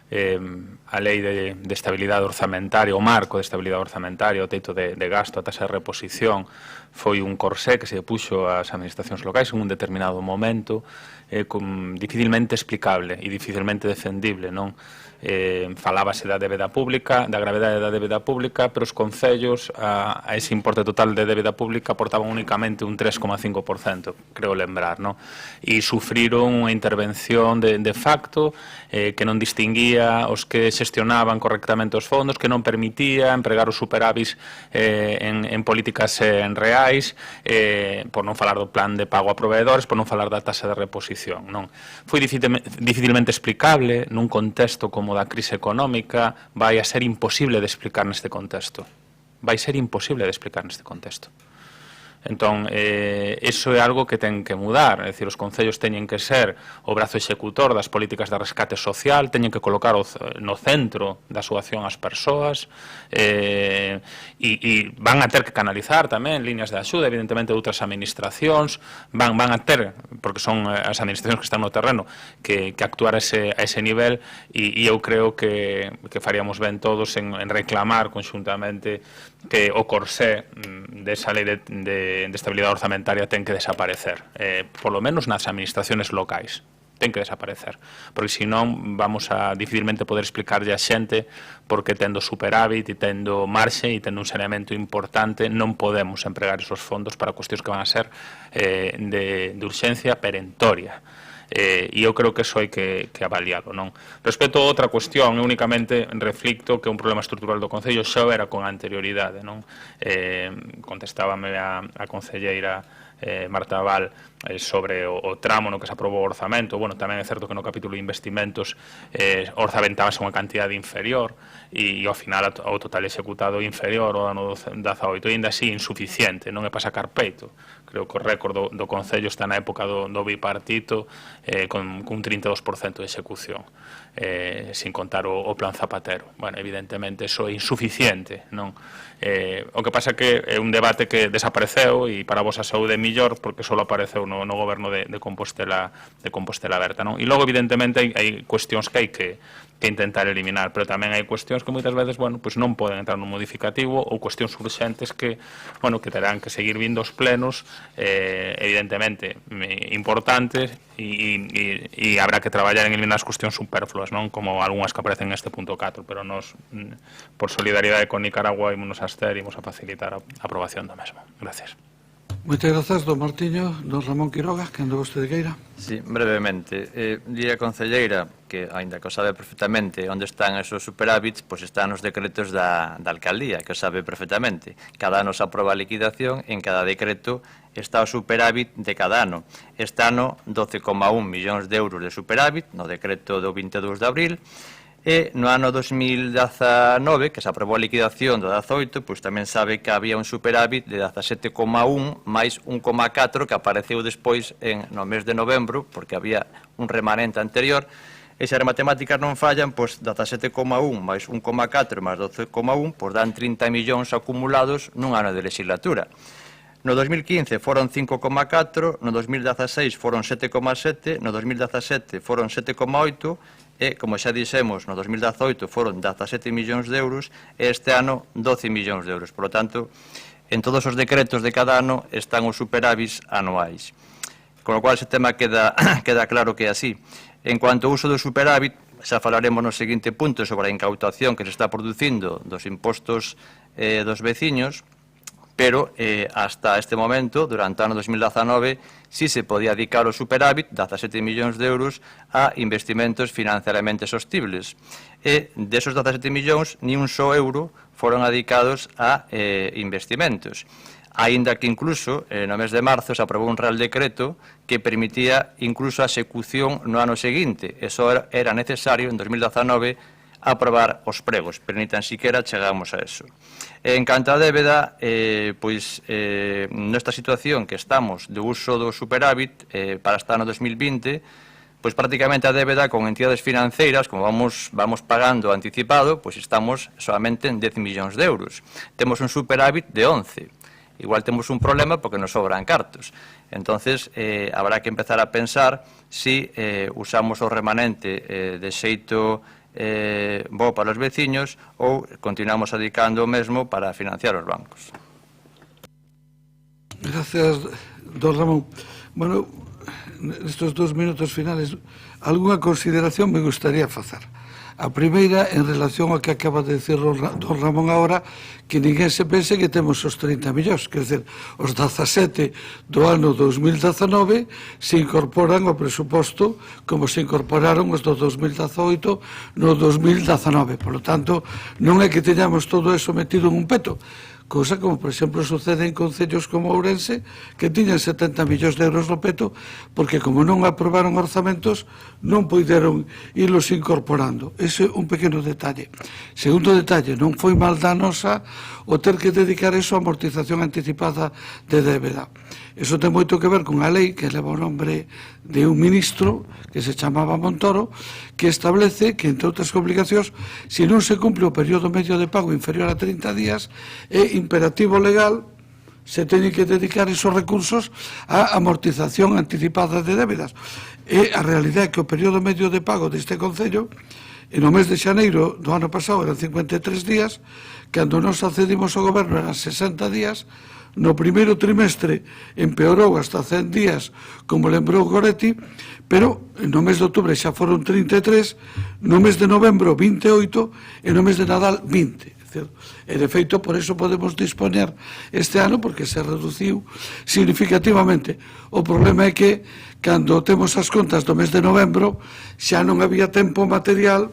a lei de estabilidade orzamentaria, o marco de estabilidade orzamentaria, o teito de gasto, a taxa de reposición, foi un corsé que se puxo ás administracións locais en un determinado momento, dificilmente explicable e dificilmente defendible, non? Falábase da débeda pública, da gravedade da débeda pública, pero os concellos a ese importe total de débeda pública aportaban únicamente un 3,5%, creo lembrar, non? E sufriron unha intervención de facto que non distinguía os que xestionaban correctamente os fondos, que non permitía empregar os superávis en políticas reais, por non falar do plan de pago a proveedores, por non falar da taxa de reposición, non? Foi dificilmente explicable nun contexto como da crise económica, vai a ser imposible de explicar neste contexto. Vai ser imposible de explicar neste contexto. Entón, iso é algo que ten que mudar, é dicir, os concellos teñen que ser o brazo executor das políticas de rescate social, teñen que colocar no centro da súa acción as persoas, e van a ter que canalizar tamén líneas de axuda, evidentemente, de outras administracións, van a ter, porque son as administracións que están no terreno, que actuar a ese nivel, e eu creo que faríamos ben todos en reclamar conxuntamente que o corsé desa lei de estabilidade orzamentaria ten que desaparecer, por lo menos nas administraciones locais. ten que desaparecer, porque senón vamos a dificilmente poder explicarlle a xente porque tendo superávit e tendo marxe e tendo un saneamento importante non podemos empregar esos fondos para cuestións que van a ser de urxencia perentoria. E eu creo que eso hai que avaliarlo, non? Respecto a outra cuestión, únicamente reflicto que un problema estrutural do Concello xa era con anterioridade, non? Contestábame a concelleira Marta Val sobre o tramo no que se aprobou o orzamento. Bueno, tamén é certo que no capítulo de investimentos orzaventábase unha cantidade inferior e ao final o total executado inferior ao ano 18, e ainda así insuficiente, non é para sacar peito. Creo que o récord do Concello está na época do bipartito con un 32% de execución, sin contar o plan Zapatero. Bueno, evidentemente, eso é insuficiente, non? O que pasa que é un debate que desapareceu e para a vosa saúde é millor porque só apareceu no goberno de Compostela Aberta, non? E logo, evidentemente, hai cuestións que hai que intentar eliminar, pero tamén hai cuestións que moitas veces, bueno, pois non poden entrar nun modificativo ou cuestións urxentes que, bueno, que terán que seguir vindo aos plenos, evidentemente, importantes e habrá que traballar en eliminar as cuestións superfluas, non? Como algunhas que aparecen neste punto 4, pero nos, por solidaridade con Nicaragua, ímonos a abster e ímos a facilitar a aprobación do mesmo. Gracias. Moitas grazas, don Martiño. Don Ramón Quiroga, que andou vostede queira. Sí, brevemente. Diría a concelleira que, aínda que o sabe perfectamente onde están esos superávits, pois están nos decretos da alcaldía, que o sabe perfectamente. Cada ano se aproba a liquidación, en cada decreto está o superávit de cada ano. Este ano, 12,1 millóns de euros de superávit, no decreto do 22 de abril, e no ano 2019, que se aprobou a liquidación do 18, pois tamén sabe que había un superávit de 17,1 máis 1,4 que apareceu despois no mes de novembro, porque había un remanente anterior, e se as matemáticas non fallan, pois 17,1 máis 1,4 máis 12,1, pois dan 30 millóns acumulados nun ano de legislatura. No 2015 foron 5,4, no 2016 foron 7,7, no 2017 foron 7,8, e, como xa dixemos, no 2018 foron 17 millóns de euros e este ano 12 millóns de euros. Por lo tanto, en todos os decretos de cada ano están os superávits anuais. Con lo cual, ese tema queda claro que é así. En cuanto ao uso do superávit, xa falaremos no seguinte punto sobre a incautación que se está producindo dos impostos dos veciños, pero hasta este momento, durante o ano 2019, sí se podía dedicar o superávit, 17 millóns de euros, a investimentos financieramente sostibles. E desos 17 millóns, ni un só euro foron dedicados a investimentos. Aínda que incluso, no mes de marzo, se aprobou un real decreto que permitía incluso a execución no ano seguinte. Eso era necesario, en 2019, aprobar os pregos, pero ni tan siquiera chegamos a eso. En canto a débeda, pois nesta situación que estamos de uso do superávit para este ano 2020, pois prácticamente a débeda con entidades financeiras, como vamos pagando anticipado, pois estamos solamente en 10 millóns de euros. Temos un superávit de 11. Igual temos un problema porque nos sobran cartos. Entonces, habrá que empezar a pensar si usamos o remanente de xeito bo para os veciños ou continuamos dedicando o mesmo para financiar os bancos. Gracias, don Ramón. Bueno, nestes 2 minutos finales, algunha consideración me gustaría facer. A primeira, en relación ao que acaba de decir don Ramón agora, que ninguén se pense que temos os 30 millóns, quer dizer, os 17 do ano 2019 se incorporan ao presuposto como se incorporaron os do 2018 no 2019. Por lo tanto, non é que teñamos todo eso metido en un peto, cousa como, por exemplo, sucede en concellos como Ourense, que tiñan 70 millóns de euros no peto, porque como non aprobaron orzamentos, non poideron irlos incorporando. Ese é un pequeno detalle. Segundo detalle, non foi mal da nosa o ter que dedicar eso a amortización anticipada de débeda. Eso ten moito que ver con a lei que leva o nombre de un ministro que se chamaba Montoro, que establece que, entre outras obligacións, se non se cumple o período medio de pago inferior a 30 días, é imperativo legal se teñen que dedicar esos recursos a amortización anticipada de débedas. E a realidade é que o período medio de pago deste Concello, no mes de xaneiro do ano pasado eran 53 días, cando nos accedimos ao goberno eran 60 días, no primeiro trimestre empeorou hasta 100 días, como lembrou Goretti, pero no mes de outubro xa foron 33, no mes de novembro 28 e no mes de Nadal 20. E de feito, por eso podemos dispoñer este ano, porque se reduciu significativamente. O problema é que, cando temos as contas do mes de novembro, xa non había tempo material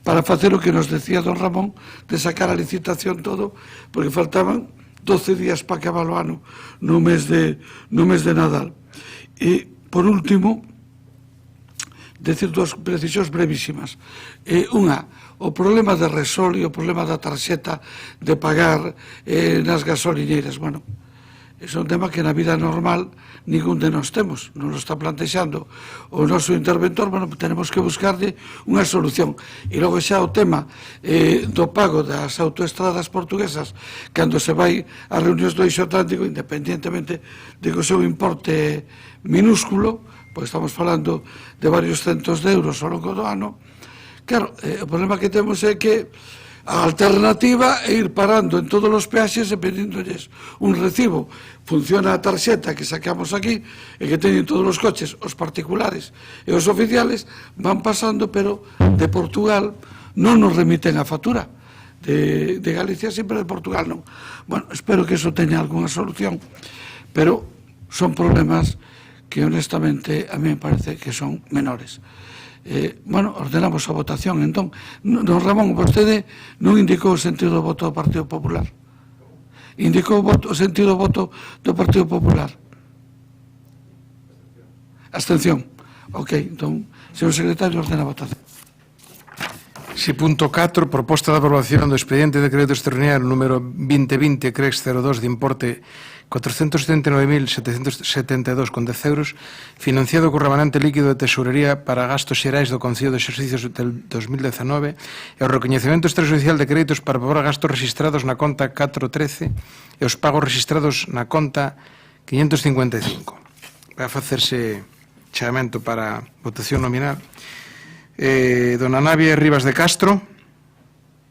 para facer o que nos decía don Ramón, de sacar a licitación todo, porque faltaban 12 días para acabar o ano no mes de Nadal. E, por último, decir dúas precisións brevísimas. Unha, o problema de Resol e o problema da tarxeta de pagar nas gasolineiras. Bueno, é un tema que na vida normal ningún de nós temos, non lo está plantexando o noso interventor. Bueno, tenemos que buscarle unha solución. E logo xa o tema do pago das autoestradas portuguesas, cando se vai a reunións do Eixo Atlántico, independientemente de que o seu importe minúsculo, pois estamos falando de varios centos de euros ao longo do ano. Claro, o problema que temos é que a alternativa é ir parando en todos os peaxes e pedíndolles un recibo. Funciona a tarxeta que sacamos aquí e que teñen todos os coches, os particulares e os oficiales, van pasando, pero de Portugal non nos remiten a factura. De Galicia sempre, de Portugal non. Bueno, espero que eso teña algunha solución, pero son problemas que honestamente a mí me parece que son menores. Bueno, ordenamos a votación, entón. Don Ramón, vostede non indicou o sentido do voto do Partido Popular? Indicou o sentido do voto do Partido Popular? Abstención. Ok, entón, señor secretario, ordena a votación. Si, punto 4, proposta de aprobación do expediente de crédito extraordinario número 2020 CREX 02 de importe 479.772,10 euros, financiado co remanente líquido de tesorería para gastos xerais do Concello de Exercicios del 2019 e o recoñecemento extrajudicial de créditos para pagar gastos registrados na conta 413 e os pagos registrados na conta 555. Vai a facerse chamamento para votación nominal. Dona Navia Rivas de Castro.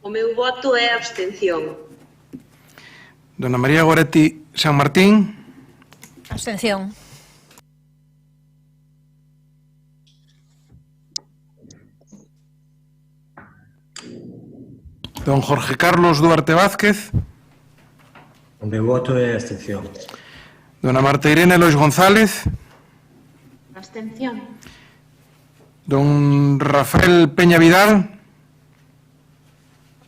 O meu voto é abstención. Dona María Goretti San Martín. Abstención. Don Jorge Carlos Duarte Vázquez. O meu voto é abstención. Dona Marta Irene Lois González. Abstención. Don Rafael Peña Vidal.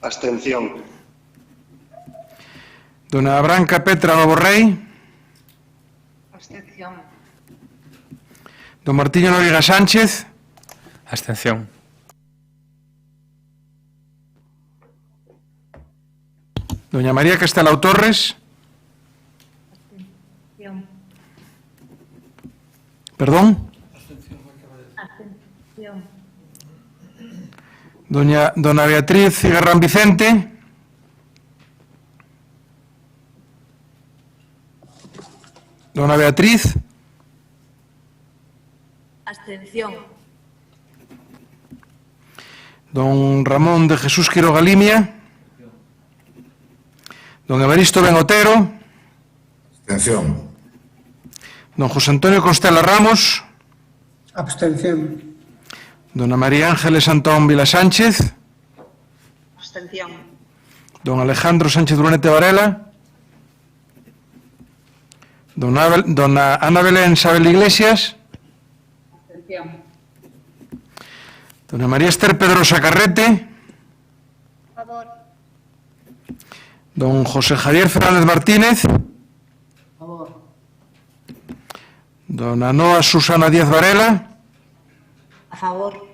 Abstención. Dona Branca Petra Novorrey. Abstención. Don Martiño Noriega Sánchez. Abstención. Doña María Castelao Torres. Abstención. Perdón. Abstención. Dona Beatriz Cigarrán Vicente. Dona Beatriz. Abstención. Don Ramón de Jesús Quiroga Limia. Don Evaristo Ben Otero. Abstención. Don José Antonio Constela Ramos. Abstención. Dona María Ángeles Antón Vila Sánchez. Abstención. Don Alejandro Sánchez Brunete Varela. Dona Ana Belén Sabel Iglesias. Abstención. Dona María Esther Pedrosa Carrete. Favor. Don José Javier Fernández Martínez. Favor. Dona Noa Susana Díaz Varela. A favor.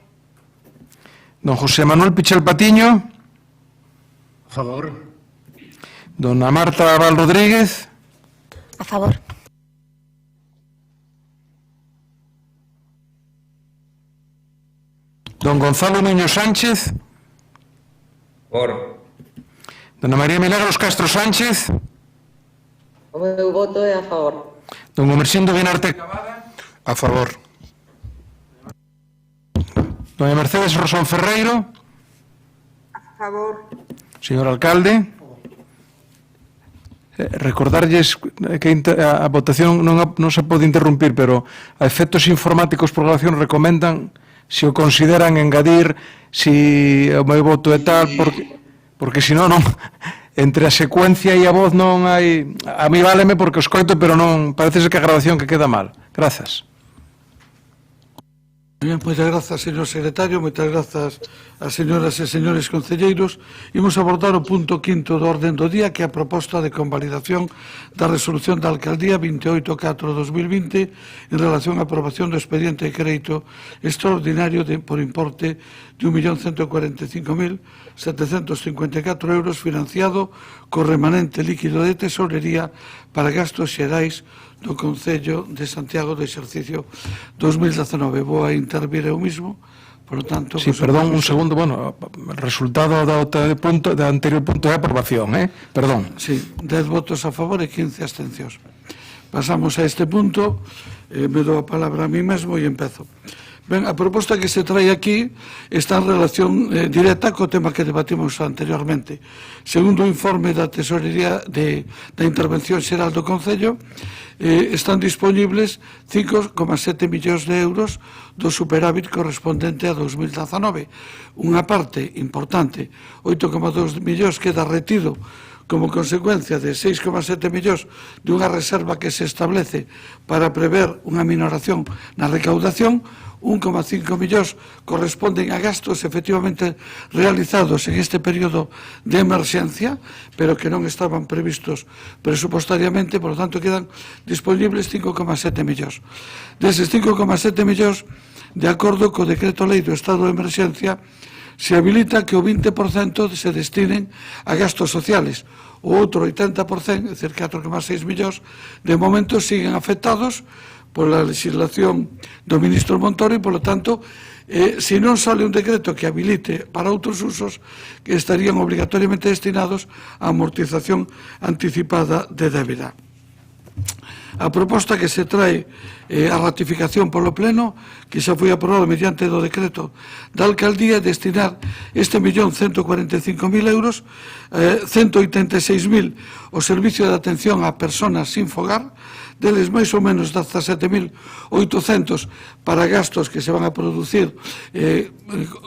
Don José Manuel Pichel Patiño. A favor. Dona Marta Val Rodríguez. A favor. Don Gonzalo Nuño Sánchez. Por. Dona María Milagros Castro Sánchez. O meu voto é a favor. Don Omersindo Guinarte Cavada. A favor. Doña Mercedes Rosón Ferreiro. A favor. Señor alcalde. Recordarlles que a votación non se pode interrumpir, pero a efectos informáticos por grabación recomendan, se o consideran, engadir si o meu voto é tal, porque senón non, entre a secuencia e a voz non hai... A mí váleme porque os coito, pero non, parece que a grabación que queda mal. Grazas. Bien, moitas grazas, señor secretario, moitas grazas a señoras e señores concelleiros. Imos abordar o punto 5º do orden do día, que é a proposta de convalidación da resolución da Alcaldía 28/4/2020 en relación á aprobación do expediente de crédito extraordinario por importe de 1.145.754 euros financiado co remanente líquido de tesorería para gastos xerais do Concello de Santiago do exercicio 2019. Vou a intervir eu mismo, por lo tanto... Sí, perdón, un segundo, bueno, o resultado do anterior punto é aprobación, perdón. Sí, 10 votos a favor e 15 abstencións. Pasamos a este punto, me dou a palabra a mí mesmo e empezo. Ben, a proposta que se trae aquí está en relación directa co tema que debatimos anteriormente. Segundo o informe da Tesorería da Intervención Xeral do Concello, están disponibles 5,7 millóns de euros do superávit correspondente a 2019. Unha parte importante, 8,2 millóns, queda retido como consecuencia de 6,7 millóns dunha reserva que se establece para prever unha minoración na recaudación. 1,5 millóns corresponden a gastos efectivamente realizados en este período de emerxencia, pero que non estaban previstos presupostariamente, por lo tanto quedan disponibles 5,7 millóns. Deses 5,7 millóns, de acordo co decreto lei do estado de emerxencia, se habilita que o 20% se destinen a gastos sociales. O outro 80%, é dicir, 4,6 millóns, de momento siguen afectados pola legislación do ministro Montoro e, polo tanto, se non sale un decreto que habilite para outros usos, que estarían obrigatoriamente destinados a amortización anticipada de débeda. A proposta que se trae a ratificación polo Pleno, que xa foi aprobado mediante do decreto da Alcaldía, destinar este 1.145.000 euros, 186.000 o servicio de atención a personas sin fogar, deles máis ou menos 17.800 para gastos que se van a producir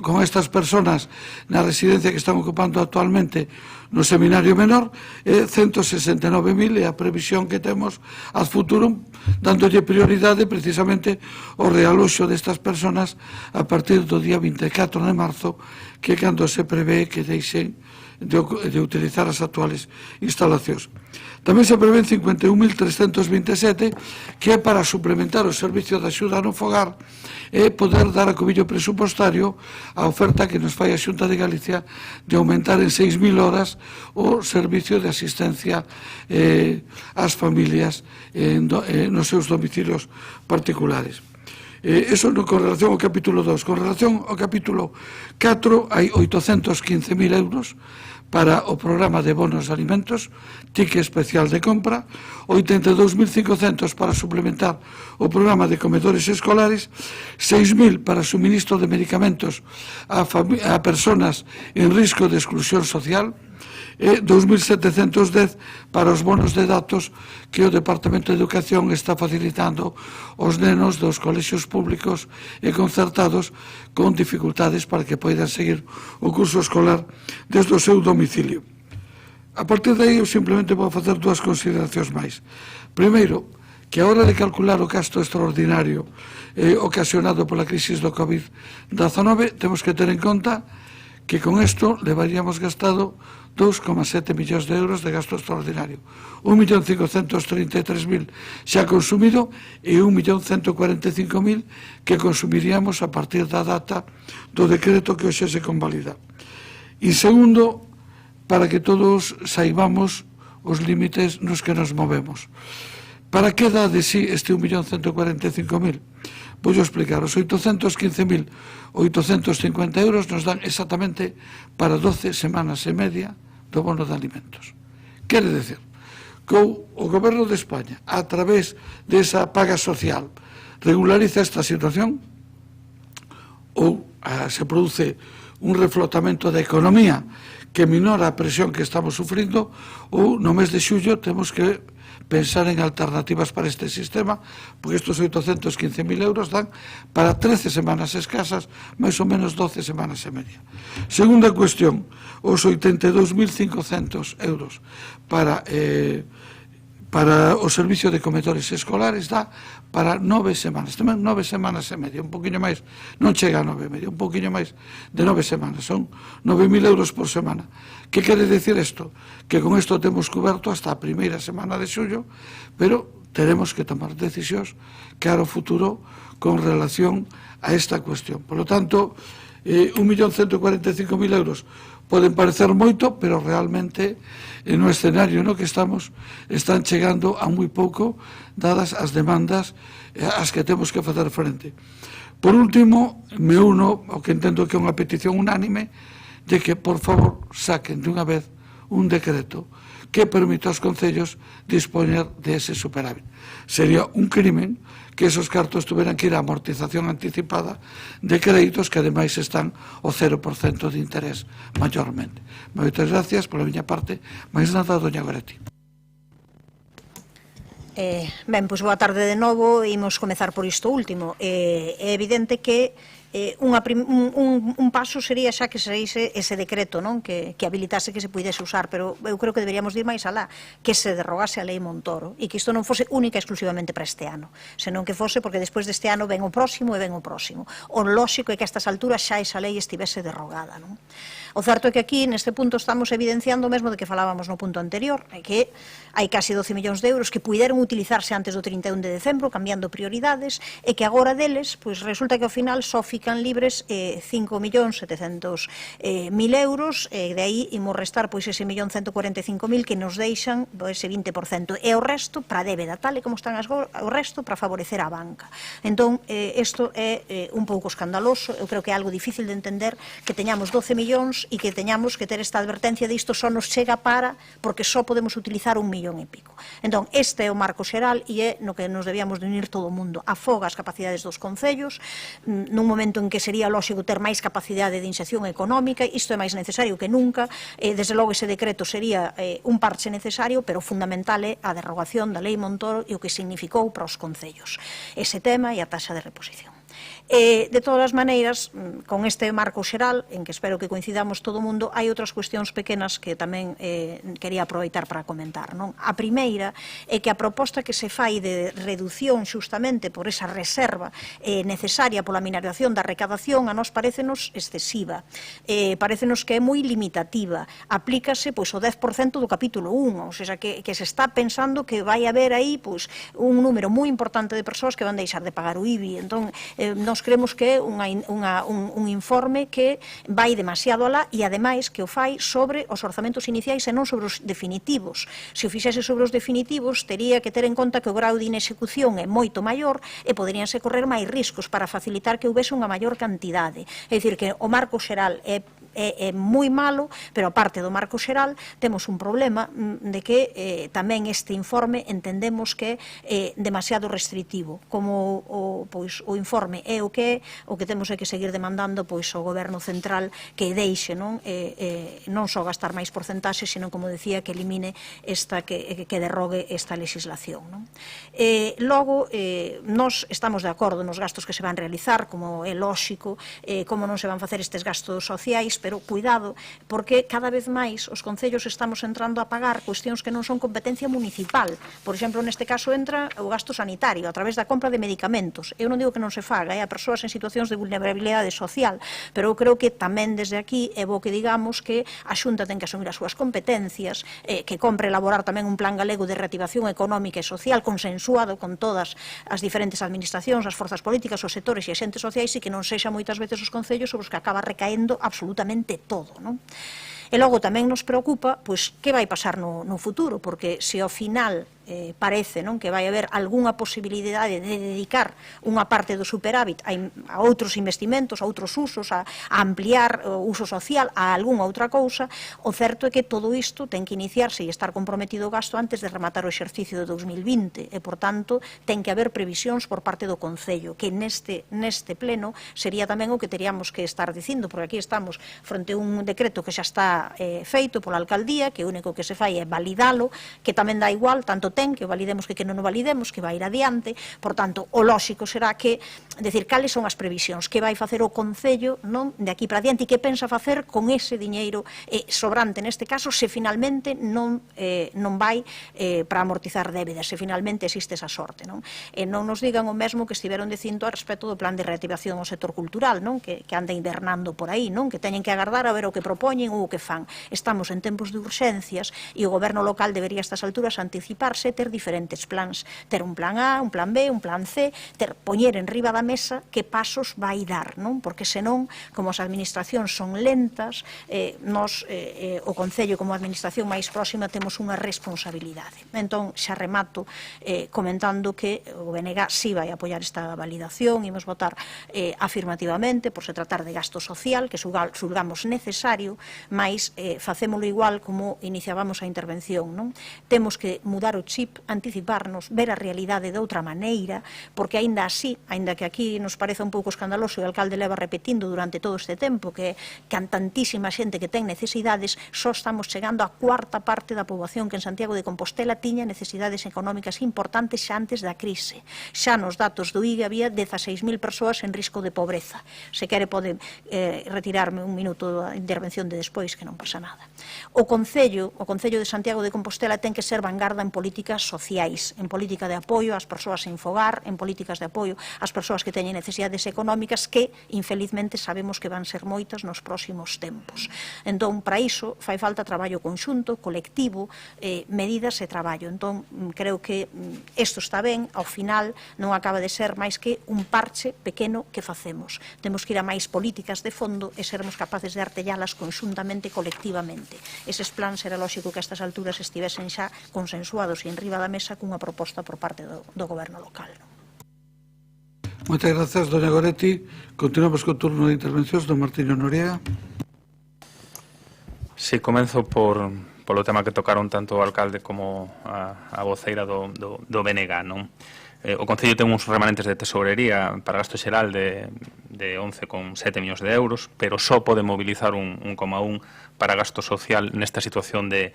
con estas personas na residencia que están ocupando actualmente no seminario menor, 169.000 é a previsión que temos ad futuro, dándolle prioridade precisamente ao realoxo destas personas a partir do día 24 de marzo, que é cando se prevé que deixen de utilizar as actuales instalacións. Tamén se prevén 51.327, que é para suplementar o servicio de axuda no fogar e poder dar acobillo presupostario a oferta que nos fai a Xunta de Galicia de aumentar en 6.000 horas o servicio de asistencia ás familias nos seus domicilios particulares. Eso con relación ao capítulo 2. Con relación ao capítulo 4 hai 815.000 euros para o programa de bonos de alimentos, tique especial de compra, 82.500 para suplementar o programa de comedores escolares, 6.000 para suministro de medicamentos a personas en risco de exclusión social, e 2.710 para os bonos de datos que o Departamento de Educación está facilitando aos nenos dos colexios públicos e concertados con dificultades para que poidan seguir o curso escolar desde o seu domicilio. A partir de aí, eu simplemente vou facer dúas consideracións máis. Primeiro, que a hora de calcular o gasto extraordinario ocasionado pola crisis do COVID-19, temos que ter en conta que con isto levaríamos gastado 2,7 millóns de euros de gasto extraordinario. 1.533.000 xa consumido e 1.145.000 que consumiríamos a partir da data do decreto que hoxe se convalida. E segundo, para que todos saibamos os límites nos que nos movemos. Para que dá de sí este 1.145.000? Vou explicar, os 815.850 euros nos dan exactamente para 12 semanas e media do bono de alimentos. Quere decir, que o Goberno de España, a través desa paga social, regulariza esta situación ou se produce un reflotamento da economía que minora a presión que estamos sufrindo, ou no mes de xullo temos que pensar en alternativas para este sistema, porque estos 815.000 euros dan para 13 semanas escasas, máis ou menos 12 semanas e media. Segunda cuestión, os 82.500 euros para o servicio de comedores escolares dá para 9 semanas, tamén 9 semanas e media, un poquinho máis, non chega a 9 e media, un poquinho máis de 9 semanas, son 9.000 euros por semana. Que quere decir isto? Que con isto temos coberto hasta a primeira semana de xullo, pero teremos que tomar decisións cara ao futuro con relación a esta cuestión. Por lo tanto, 1.145.000 euros poden parecer moito, pero realmente no escenario no que estamos están chegando a moi pouco dadas as demandas ás que temos que facer frente. Por último, me uno ao que entendo que é unha petición unánime de que, por favor, saquen de unha vez un decreto que permita aos concellos dispoñer de ese superávit. Sería un crimen que esos cartos tuveran que ir a amortización anticipada de créditos que ademais están ao 0% de interés maiormente. Moitas gracias, pola miña parte, máis nada, doña Goretti. Ben, pois boa tarde de novo, imos comezar por isto último. É evidente que un paso sería xa que saíse ese decreto, non? Que habilitase que se puidese usar, pero eu creo que deberíamos ir máis alá, que se derrogase a lei Montoro e que isto non fose única e exclusivamente para este ano, senón que fose porque despois deste ano ven o próximo e ven o próximo. O lóxico é que a estas alturas xa esa lei estivese derrogada, non? O certo é que aquí, neste punto, estamos evidenciando o mesmo de que falábamos no punto anterior, que hai casi 12 millóns de euros que puideron utilizarse antes do 31 de decembro, cambiando prioridades, e que agora deles, pois resulta que ao final só fican libres 5.700.000 euros, e de aí imos restar pois ese 1.145.000 que nos deixan ese 20%, e o resto para débeda, tal e como están o resto para favorecer a banca. Entón, isto é un pouco escandaloso, eu creo que é algo difícil de entender que teñamos 12 millóns e que teñamos que ter esta advertencia de isto só nos chega para, porque só podemos utilizar 1 millón e pico. Entón, este é o marco xeral e é no que nos debíamos de unir todo o mundo. Afoga as capacidades dos concellos, nun momento en que sería lógico ter máis capacidade de inserción económica, isto é máis necesario que nunca, desde logo ese decreto sería un parche necesario, pero fundamental é a derrogación da lei Montoro e o que significou para os concellos. Ese tema e a taxa de reposición. De todas as maneiras, con este marco xeral, en que espero que coincidamos todo o mundo, hai outras cuestións pequenas que tamén quería aproveitar para comentar, non? A primeira é que a proposta que se fai de reducción xustamente por esa reserva necesaria pola mineración da recadación a nós parecenos excesiva, parecenos que é moi limitativa, aplícase pois o 10% do capítulo 1, ou seja, que se está pensando que vai haber aí pois un número moi importante de persoas que van deixar de pagar o IBI. Entón, nós creemos que é un informe que vai demasiado alá e, ademais, que o fai sobre os orzamentos iniciais e non sobre os definitivos. Se o fixese sobre os definitivos, tería que ter en conta que o grau de inexecución é moito maior e poderíanse correr máis riscos para facilitar que houvese unha maior cantidade. É dicir, que o marco xeral é moi malo, pero aparte do marco xeral temos un problema de que tamén este informe entendemos que é demasiado restritivo. Como o informe é o que temos é que seguir demandando ao goberno central que deixe non só gastar máis porcentaxe, sino, como decía, que elimine que derrogue esta legislación. Logo, nós estamos de acordo nos gastos que se van realizar, como é lóxico, como non se van facer estes gastos sociais, pero cuidado, porque cada vez máis os concellos estamos entrando a pagar cuestións que non son competencia municipal. Por exemplo, neste caso entra o gasto sanitario a través da compra de medicamentos. Eu non digo que non se faga, a persoas en situacións de vulnerabilidade social, pero eu creo que tamén desde aquí é bo que digamos que a Xunta ten que asumir as súas competencias, que compre elaborar tamén un plan galego de reactivación económica e social consensuado con todas as diferentes administracións, as forzas políticas, os sectores e xentes sociais, e que non sexa moitas veces os concellos sobre os que acaba recaendo absolutamente todo, non? E logo tamén nos preocupa pois que vai pasar no futuro, porque se ao final parece que vai haber algunha posibilidade de dedicar unha parte do superávit a outros investimentos, a outros usos, a ampliar o uso social, a algunha outra cousa, o certo é que todo isto ten que iniciarse e estar comprometido o gasto antes de rematar o exercicio de 2020 e, por tanto, ten que haber previsións por parte do Concello, que neste pleno sería tamén o que teríamos que estar dicindo, porque aquí estamos fronte a un decreto que xa está feito pola alcaldía, que o único que se fai é validalo, que tamén dá igual, tanto ten que o validemos que non o validemos, que vai ir adiante. Por tanto, o lóxico será que, decir, cales son as previsións que vai facer o Concello de aquí para adiante e que pensa facer con ese diñeiro sobrante, neste caso, se finalmente non vai para amortizar débedas, se finalmente existe esa sorte. Non nos digan o mesmo que estiveron dicindo a respecto do plan de reactivación ao sector cultural, que anda invernando por aí, que teñen que agardar a ver o que propoñen ou o que fan. Estamos en tempos de urxencias e o goberno local debería a estas alturas anticiparse e ter diferentes plans. Ter un plan A, un plan B, un plan C, poñer en riba da mesa que pasos vai dar, porque senón, como as administracións son lentas, nos, o Concello como administración máis próxima, temos unha responsabilidade. Entón, xa remato comentando que o BNG sí vai apoiar esta validación, imos votar afirmativamente por se tratar de gasto social, que xulgamos necesario, mas facémolo igual como iniciábamos a intervención. Temos que mudar o chip, anticiparnos, ver a realidade de outra maneira, porque aínda así, aínda que aquí nos parece un pouco escandaloso e o alcalde leva repetindo durante todo este tempo que tantísima xente que ten necesidades, só estamos chegando á cuarta parte da poboación que en Santiago de Compostela tiña necesidades económicas importantes xa antes da crise. Xa nos datos do IGE había 16.000 persoas en risco de pobreza. Se quere pode retirarme un minuto da intervención de despois, que non pasa nada. O Concello de Santiago de Compostela ten que ser vanguarda en políticas sociais, en política de apoio ás persoas sen fogar, en políticas de apoio ás persoas que teñen necesidades económicas que, infelizmente, sabemos que van ser moitas nos próximos tempos. Entón, para iso, fai falta traballo conxunto, colectivo, medidas e traballo. Entón, creo que isto está ben, ao final non acaba de ser máis que un parche pequeno que facemos. Temos que ir a máis políticas de fondo e sermos capaces de artellalas conxuntamente, colectivamente. Eses plans era lógico que a estas alturas estivesen xa consensuados e en riba da mesa cunha proposta por parte do goberno local. Moitas grazas, doña Goretti. Continuamos co turno de intervencións do Martiño Noriega. Si, comenzo polo tema que tocaron tanto o alcalde como a voceira do BNG, non? O Concello ten uns remanentes de tesorería para gasto xeral de 11,7 millóns de euros, pero só pode mobilizar un 1,1 para gasto social nesta situación de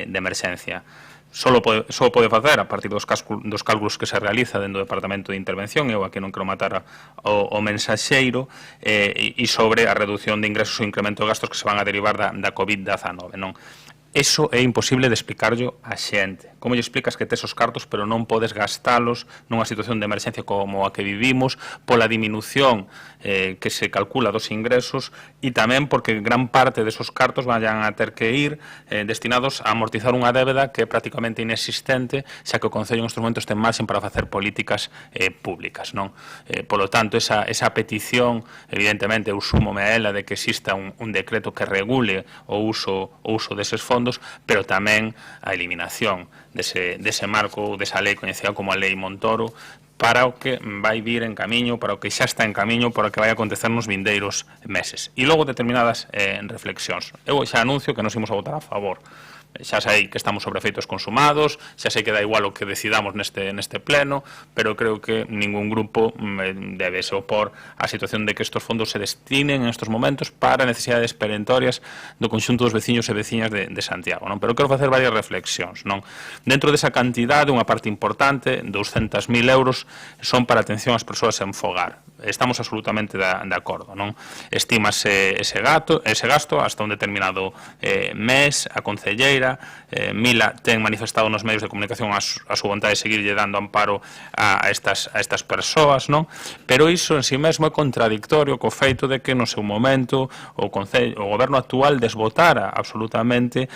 emerxencia. Só pode facer a partir dos cálculos que se realiza dentro do Departamento de Intervención, eu aquí non quero matar o mensaxeiro, e sobre a reducción de ingresos ou incremento de gastos que se van a derivar da COVID-19, non? Eso é imposible de explicarlo a xente. Como lle explicas que tes os cartos pero non podes gastalos nunha situación de emerxencia como a que vivimos, pola diminución que se calcula dos ingresos e tamén porque gran parte desos cartos vayan a ter que ir destinados a amortizar unha débeda que é prácticamente inexistente, xa que o Concello en estes momentos ten marxen para facer políticas públicas, non? Polo tanto, esa petición, evidentemente, eu súmome a ela de que exista un decreto que regule o uso deses fondos, pero tamén a eliminación dese marco, desa lei coñecida como a Lei Montoro, para o que vai vir en camiño, para o que xa está en camiño, para o que vai acontecer nos vindeiros meses. E logo determinadas reflexións. Eu xa anuncio que nos imos a votar a favor. Xa sei que estamos sobre efeitos consumados, xa sei que dá igual o que decidamos neste pleno, pero creo que ningún grupo debe se opor á situación de que estes fondos se destinen en estes momentos para necesidades perentorias do conxunto dos veciños e veciñas de Santiago, non? Pero quero facer varias reflexións, non? Dentro desa cantidade, unha parte importante, 200.000 euros, son para atención ás persoas en fogar. Estamos absolutamente de acordo, non? Estímase ese gasto hasta un determinado mes, a concelleira Mila ten manifestado nos medios de comunicación a súa vontade de seguirlle dando amparo a estas persoas, non? Pero iso en si mesmo é contradictorio co feito de que no seu momento o goberno actual desbotara absolutamente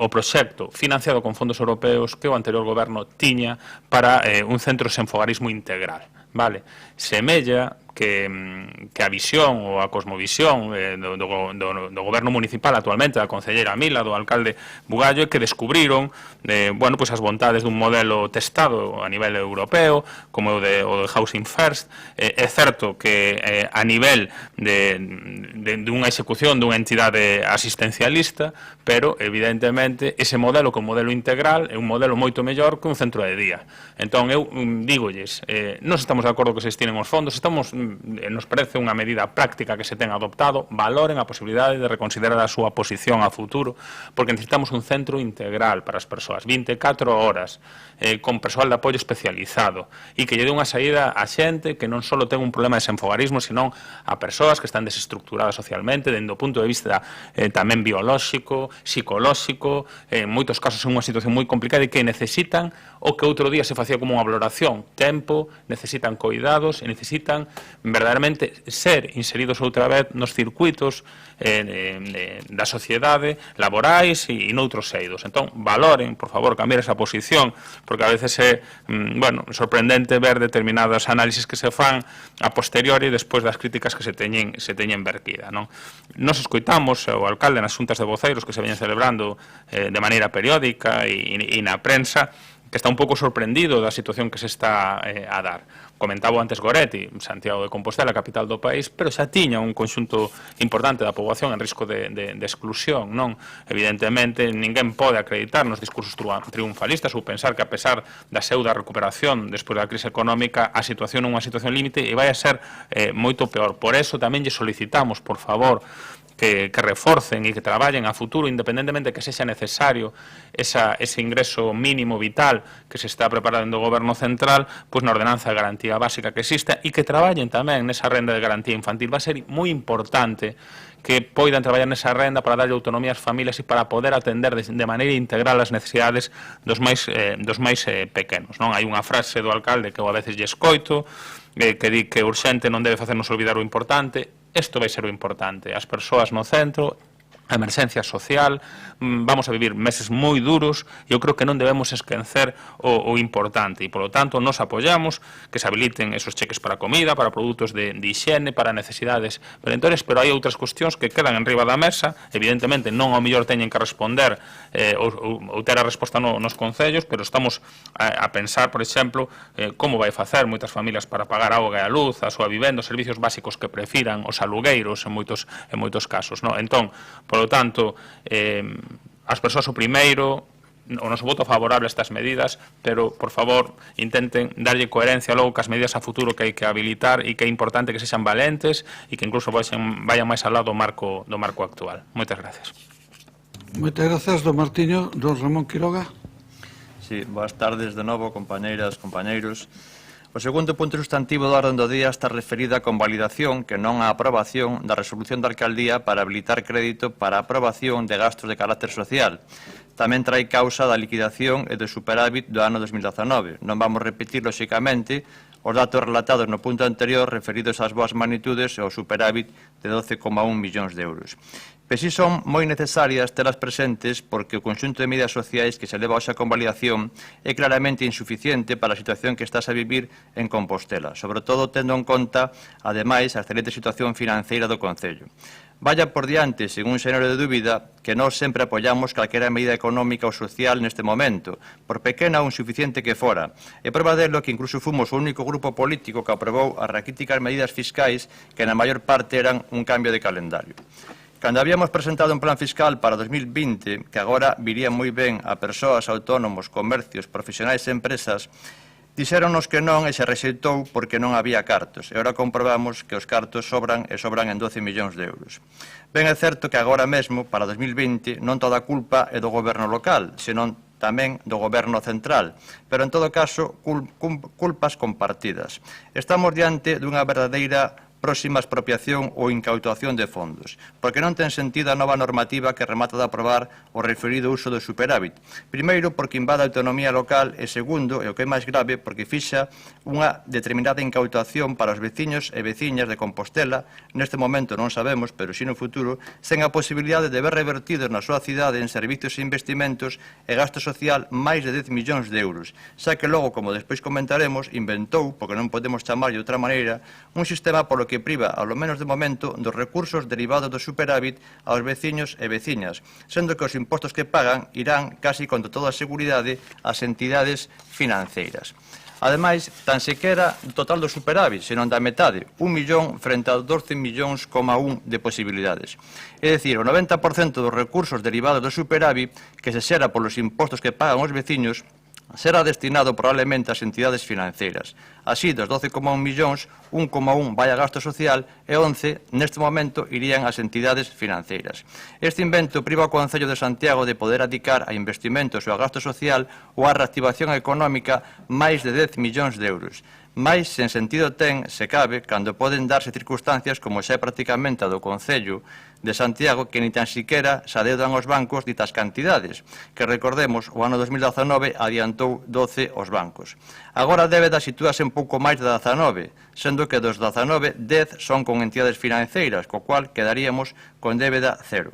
o proxecto financiado con fondos europeos que o anterior goberno tiña para un centro sen fogarismo integral. Vale, semella a visión ou a cosmovisión do goberno municipal actualmente, da concelleira Mila, do alcalde Bugallo, que descubriron as bontades dun modelo testado a nivel europeo, como o de Housing First. É certo que a nivel dunha execución dunha entidade asistencialista, pero evidentemente ese modelo como modelo integral é un modelo moito mellor que un centro de día. Entón, eu dígolles, non estamos de acordo que se destinen os fondos, nos parece unha medida práctica que se ten adoptado, valoren a posibilidade de reconsiderar a súa posición a futuro, porque necesitamos un centro integral para as persoas, 24 horas, con persoal de apoio especializado, e que lle dé unha saída a xente que non só ten un problema de desenfogarismo, senón a persoas que están desestructuradas socialmente, dende o punto de vista tamén biolóxico, psicolóxico, en moitos casos en unha situación moi complicada e que necesitan o que outro día se facía como unha valoración, tempo, necesitan cuidados e necesitan verdadeiramente ser inseridos outra vez nos circuitos da sociedade, laborais e noutros eidos. Entón, valoren, por favor, cambiar esa posición, porque a veces é sorprendente ver determinadas análisis que se fan a posteriori despois das críticas que se teñen vertida. Nos escoitamos o alcalde nas xuntas de voceiros que se veñen celebrando de maneira periódica e na prensa, que está un pouco sorprendido da situación que se está a dar. Comentaba antes Goretti, Santiago de Compostela, capital do país, pero xa tiña un conxunto importante da poboación en risco de exclusión, non? Evidentemente, ninguén pode acreditar nos discursos triunfalistas ou pensar que a pesar da pseudo recuperación despois da crise económica, a situación é unha situación límite e vai a ser moito peor. Por eso tamén lle solicitamos, por favor, que reforcen e que traballen a futuro, independentemente que sexa necesario ese ingreso mínimo vital que se está preparando o Goberno Central, pois na ordenanza de garantía básica que exista, e que traballen tamén nesa renda de garantía infantil. Va a ser moi importante que poidan traballar nesa renda para darlle autonomía ás familias e para poder atender de maneira integral as necesidades dos máis pequenos. Hai unha frase do alcalde que eu a veces lle escoito, que di que o urxente non debe facernos olvidar o importante. Isto vai ser o importante, as persoas no centro, a emerxencia social, vamos a vivir meses moi duros e eu creo que non debemos esquecer o importante e, polo tanto, nos apoiamos que se habiliten esos cheques para comida, para produtos de higiene, para necesidades perentorias, pero hai outras cuestións que quedan en riba da mesa, evidentemente non ao mellor teñen que responder ou ter a resposta nos concellos, pero estamos a pensar, por exemplo, como vai facer moitas familias para pagar a auga e a luz, a súa vivenda, os servicios básicos que prefiran, os alugueiros en moitos casos. Entón, polo tanto, as persoas o primeiro, o noso voto favorable a estas medidas, pero, por favor, intenten darlle coherencia logo cas medidas a futuro que hai que habilitar e que é importante que sexan valentes e que incluso vayan máis ao lado do marco actual. Moitas gracias. Moitas gracias, don Martiño. Don Ramón Quiroga. Sí, boas tardes de novo, compañeiras, compañeiros. O segundo punto sustantivo do orden do día está referido á convalidación, que non á aprobación, da resolución da alcaldía para habilitar crédito para a aprobación de gastos de carácter social. Tamén trae causa da liquidación e do superávit do ano 2019. Non vamos repetir, lóxicamente, os datos relatados no punto anterior referidos ás boas magnitudes e ao superávit de 12,1 millóns de euros. Pero si son moi necesarias telas presentes porque o conxunto de medidas sociais que se leva hoxe a convalidación é claramente insuficiente para a situación que estás a vivir en Compostela, sobre todo tendo en conta, ademais, a excelente situación financeira do Concello. Vaya por diante, sen un xénero de dúbida, que nós sempre apoiamos calquera medida económica ou social neste momento, por pequena ou insuficiente que fora. E prova delo que incluso fomos o único grupo político que aprobou as raquíticas medidas fiscais que na maior parte eran un cambio de calendario. Cando habíamos presentado un plan fiscal para 2020, que agora viría moi ben a persoas, autónomos, comercios, profesionais e empresas, dixéronnos que non e se rexeitou porque non había cartos. E agora comprobamos que os cartos sobran e sobran en 12 millóns de euros. Ben é certo que agora mesmo, para 2020, non toda a culpa é do goberno local, senón tamén do goberno central, pero en todo caso culpas compartidas. Estamos diante dunha verdadeira próxima expropiación ou incautación de fondos, porque non ten sentido a nova normativa que remata de aprobar o referido uso do superávit. Primeiro, porque invade a autonomía local e segundo, e o que é máis grave, porque fixa unha determinada incautación para os veciños e veciñas de Compostela, neste momento non sabemos, pero si no futuro, sen a posibilidade de ver revertidos na súa cidade en servicios e investimentos e gasto social máis de 10 millóns de euros, xa que logo, como despois comentaremos, inventou, porque non podemos chamar de outra maneira, un sistema polo que priva, ao menos de momento, dos recursos derivados do superávit aos veciños e veciñas, sendo que os impostos que pagan irán casi con toda a seguridade ás entidades financeiras. Ademais, tan sequera o total do superávit, senón da metade, 1 millón frente a 12 millóns, de posibilidades. É dicir, o 90% dos recursos derivados do superávit que se xera polos impostos que pagan os veciños será destinado probablemente ás entidades financeiras. Así, dos 12,1 millóns, 1,1 vai a gasto social e 11, neste momento, irían ás entidades financeiras. Este invento priva o Concello de Santiago de poder adicar a investimentos ou a gasto social ou a reactivación económica máis de 10 millóns de euros. Mais, sen sentido ten, se cabe, cando poden darse circunstancias como xa é prácticamente a do Concello de Santiago, que ni tan siquiera se adeudan aos bancos ditas cantidades, que recordemos, o ano 2019 adiantou 12 aos bancos. Agora a débeda sitúase un pouco máis de 19, sendo que dos 19, 10 son con entidades financeiras, co cual quedaríamos con débeda cero.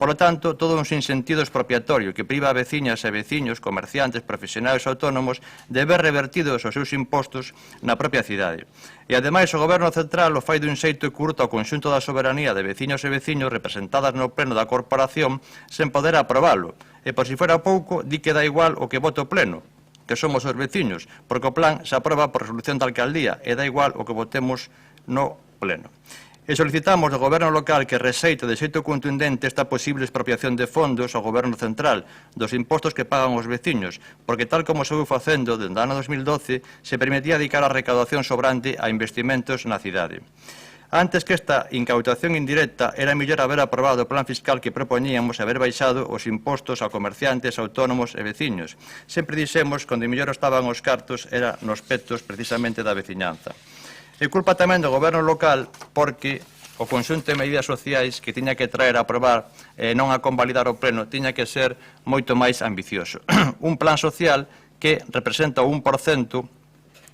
Por lo tanto, todo un sinsentido expropiatorio que priva a veciñas e veciños, comerciantes, profesionais autónomos de ver revertidos os seus impostos na propia cidade. E, ademais, o Goberno Central o fai dun xeito e curto ao conxunto da soberanía de veciños e veciños representadas no pleno da corporación sen poder aprobalo. E, por si fora pouco, di que dá igual o que vote o pleno, que somos os veciños, porque o plan se aproba por resolución da alcaldía e dá igual o que votemos no pleno. E solicitamos ao Goberno local que rexeite de xeito contundente esta posible expropiación de fondos ao Goberno central dos impostos que pagan os veciños, porque tal como se veu facendo dende o ano 2012, se permitía dedicar a recaudación sobrante a investimentos na cidade. Antes que esta incautación indirecta, era mellor haber aprobado o plan fiscal que propoñíamos e haber baixado os impostos a comerciantes, autónomos e veciños. Sempre dixemos que onde mellor estaban os cartos era nos petos precisamente da veciñanza. E culpa tamén do Goberno local porque o conxunto de medidas sociais que tiña que traer a aprobar e non a convalidar o pleno tiña que ser moito máis ambicioso. Un plan social que representa o 1%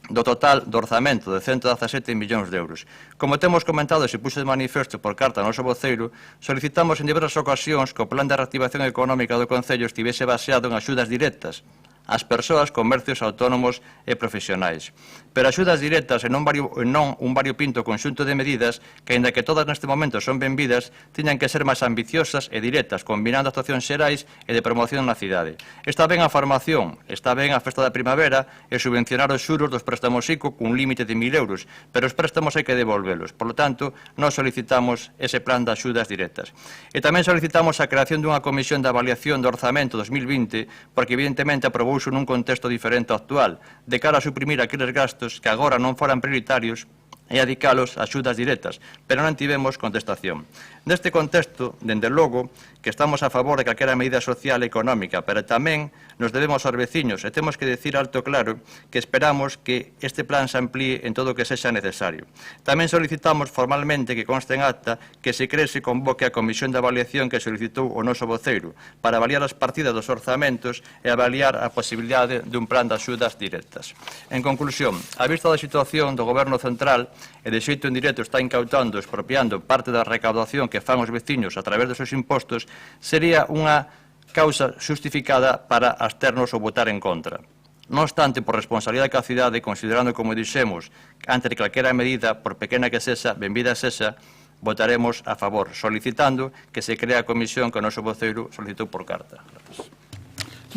do total do orzamento de 117 millóns de euros. Como temos comentado e se puxo de manifesto por carta ao noso voceiro, solicitamos en diversas ocasións que o plan de reactivación económica do Concello estivese baseado en axudas directas ás persoas, comercios autónomos e profesionais. Pero axudas directas e non un variopinto conxunto de medidas que, aínda que todas neste momento son benvidas, tiñan que ser máis ambiciosas e directas, combinando actuacións xerais e de promoción na cidade. Está ben a formación, está ben a festa da primavera e subvencionar os xuros dos préstamos ICO cun límite de 1.000 euros, pero os préstamos hai que devolvelos. Por lo tanto, nós solicitamos ese plan de axudas directas. E tamén solicitamos a creación dunha comisión de avaliación do orzamento 2020, porque evidentemente aprobou nun contexto diferente ao actual, de cara a suprimir aqueles gastos que agora non foran prioritarios e adicalos a axudas directas, pero non tivemos contestación. Neste contexto, dende logo, que estamos a favor de calquera medida social e económica, pero tamén nos debemos aos veciños e temos que decir alto claro que esperamos que este plan se amplíe en todo o que sexa necesario. Tamén solicitamos formalmente que conste en acta que se cree se convoque a comisión de avaliación que solicitou o noso voceiro para avaliar as partidas dos orzamentos e avaliar a posibilidade dun plan de axudas directas. En conclusión, a vista da situación do Goberno Central e de xeito indirecto está incautando e expropiando parte da recaudación que fan os veciños a través dos seus impostos, sería unha causa justificada para absternos ou votar en contra. Non obstante, por responsabilidade ca cidade, considerando, como dixemos, antes de calquera medida, por pequena que sexa, benvida sexa, votaremos a favor, solicitando que se crea a comisión que o noso voceiro solicitou por carta.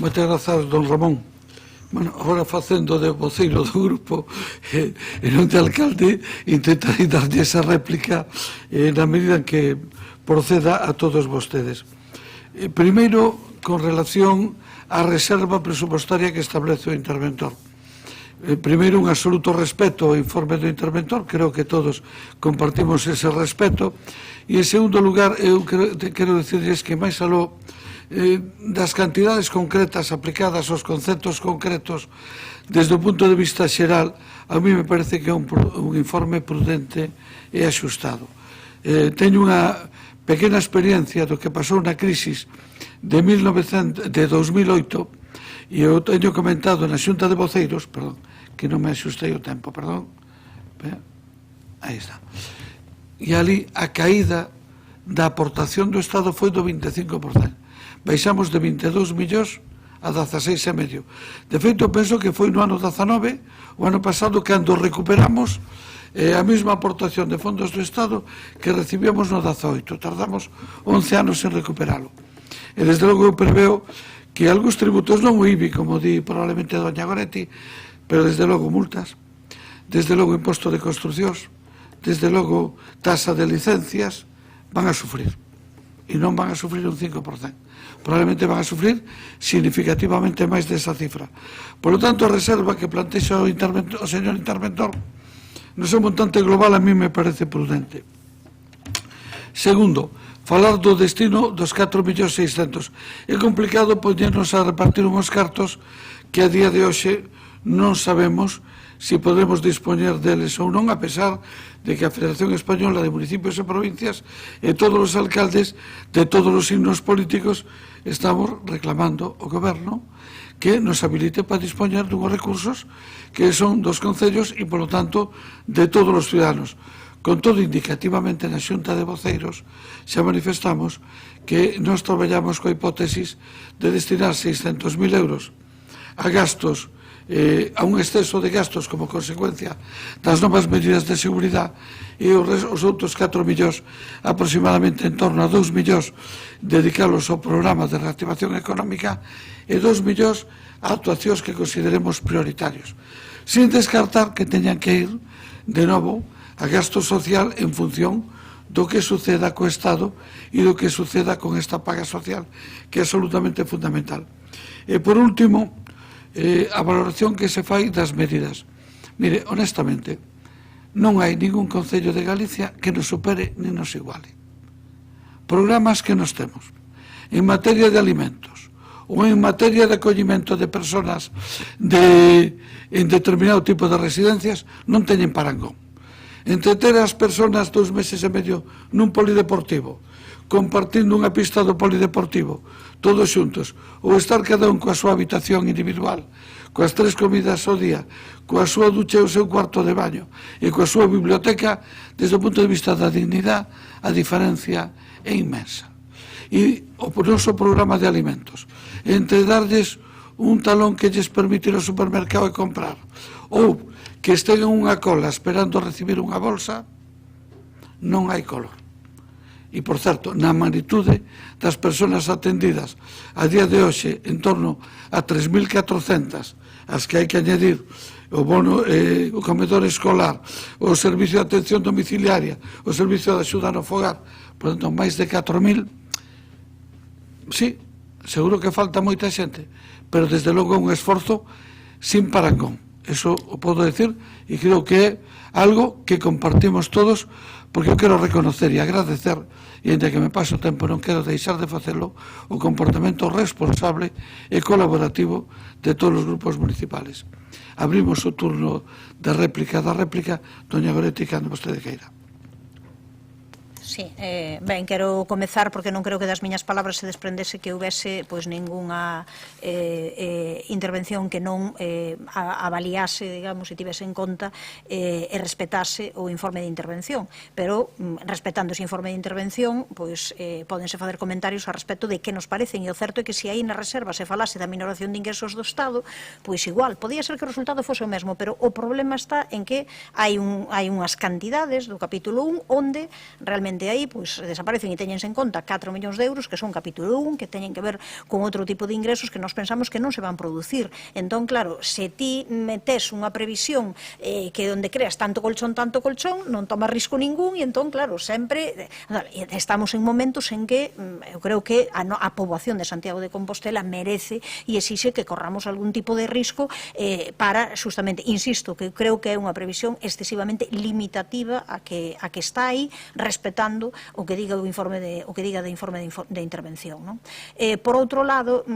Moitas grazas, don Ramón. Bueno, agora facendo de voceiro do grupo e non de alcalde, intentarei darlle esa réplica na medida en que proceda a todos vostedes. Primeiro, con relación á reserva presupostaria que establece o interventor. Primeiro, un absoluto respeto ao informe do interventor, creo que todos compartimos ese respeto, e en segundo lugar, eu quero dicirles que máis aló das cantidades concretas aplicadas aos conceptos concretos desde o punto de vista xeral, a mí me parece que é un informe prudente e axustado. Teño unha pequena experiencia do que pasou na crisis de 2008 e eu teño comentado na Xunta de Voceiros, perdón, que non me axustei o tempo, perdón, aí está, e ali a caída da aportación do Estado foi do 25%. Baixamos de 22 millóns a 16,5. De feito, penso que foi no ano 19, o ano pasado, cando recuperamos a mesma aportación de fondos do Estado que recibíamos no 18. Tardamos 11 anos en recuperalo. E desde logo eu preveo que algúns tributos, non o IBI, como di probablemente doña Goretti, pero desde logo multas, desde logo imposto de construcións, desde logo tasa de licencias, van a sufrir. E non van a sufrir un 5%. Probablemente van a sufrir significativamente máis desa cifra. Por lo tanto, a reserva que plantexa o señor interventor no seu montante global a mí me parece prudente. Segundo, falar do destino dos 4.600.000. É complicado poñernos a repartir unhos cartos que a día de hoxe non sabemos se podemos dispoñer deles ou non, a pesar de que a Federación Española de Municipios e Provincias e todos os alcaldes de todos os signos políticos estamos reclamando ao goberno que nos habilite para dispoñer dunhos recursos que son dos concellos e, polo tanto, de todos os ciudadanos. Con todo, indicativamente na Xunta de Voceiros xa manifestamos que nós traballamos coa hipótesis de destinar 600.000 euros a gastos, a un exceso de gastos como consecuencia das novas medidas de seguridade e os outros 4 millóns, aproximadamente en torno a 2 millóns, dedicalos ao programa de reactivación económica e 2 millóns a actuacións que consideremos prioritarios, sin descartar que teñan que ir de novo a gasto social en función do que suceda co Estado e do que suceda con esta paga social, que é absolutamente fundamental. E por último, a valoración que se fai das medidas. Mire, honestamente, non hai ningún concello de Galicia que nos supere ni nos iguale. Programas que nos temos en materia de alimentos ou en materia de acollimento de persoas en determinado tipo de residencias non teñen parangón. Entre ter as persoas 2 meses e medio nun polideportivo, compartindo unha pista do polideportivo, todos xuntos, ou estar cada un coa súa habitación individual, coas 3 comidas ao día, coa súa ducha e o seu cuarto de baño, e coa súa biblioteca, desde o punto de vista da dignidade, a diferencia é inmensa. E o noso programa de alimentos, entre darlles un talón que lles permite ir ao supermercado e comprar, ou que estén en unha cola esperando recibir unha bolsa, non hai color. E, por certo, na magnitude das persoas atendidas a día de hoxe, en torno a 3.400, as que hai que añadir o bono, o comedor escolar, o servicio de atención domiciliaria, o servicio de axuda no fogar, por tanto, máis de 4.000, sí, seguro que falta moita xente, pero desde logo é un esforzo sin parangón. Eso o podo decir e creo que é algo que compartimos todos, porque eu quero reconocer e agradecer, e ainda que me paso o tempo non quero deixar de facelo, o comportamento responsable e colaborativo de todos os grupos municipales. Abrimos o turno de réplica da réplica. Doña Goretti, cando vostede queira. Sí, ben, quero comezar porque non creo que das miñas palabras se desprendese que houvese pois ningunha intervención que non avaliase, digamos, e tivese en conta e respetase o informe de intervención, pero respetando ese informe de intervención, pois pódense facer comentarios a respecto de que nos parecen, e o certo é que se aí na reserva se falase da minoración de ingresos do Estado, pois igual, podía ser que o resultado fose o mesmo, pero o problema está en que hai unhas cantidades do capítulo 1 onde realmente aí pois desaparecen e teñense en conta 4 millóns de euros que son capítulo 1, que teñen que ver con outro tipo de ingresos que nós pensamos que non se van producir. Entón, claro, se ti metes unha previsión que onde creas tanto colchón, non tomas risco ningún, e entón, claro, sempre estamos en momentos en que eu creo que a poboación de Santiago de Compostela merece e exixe que corramos algún tipo de risco para, justamente, insisto, que creo que é unha previsión excesivamente limitativa a que está aí, respetando cando o que diga de informe de intervención, non? Por outro lado,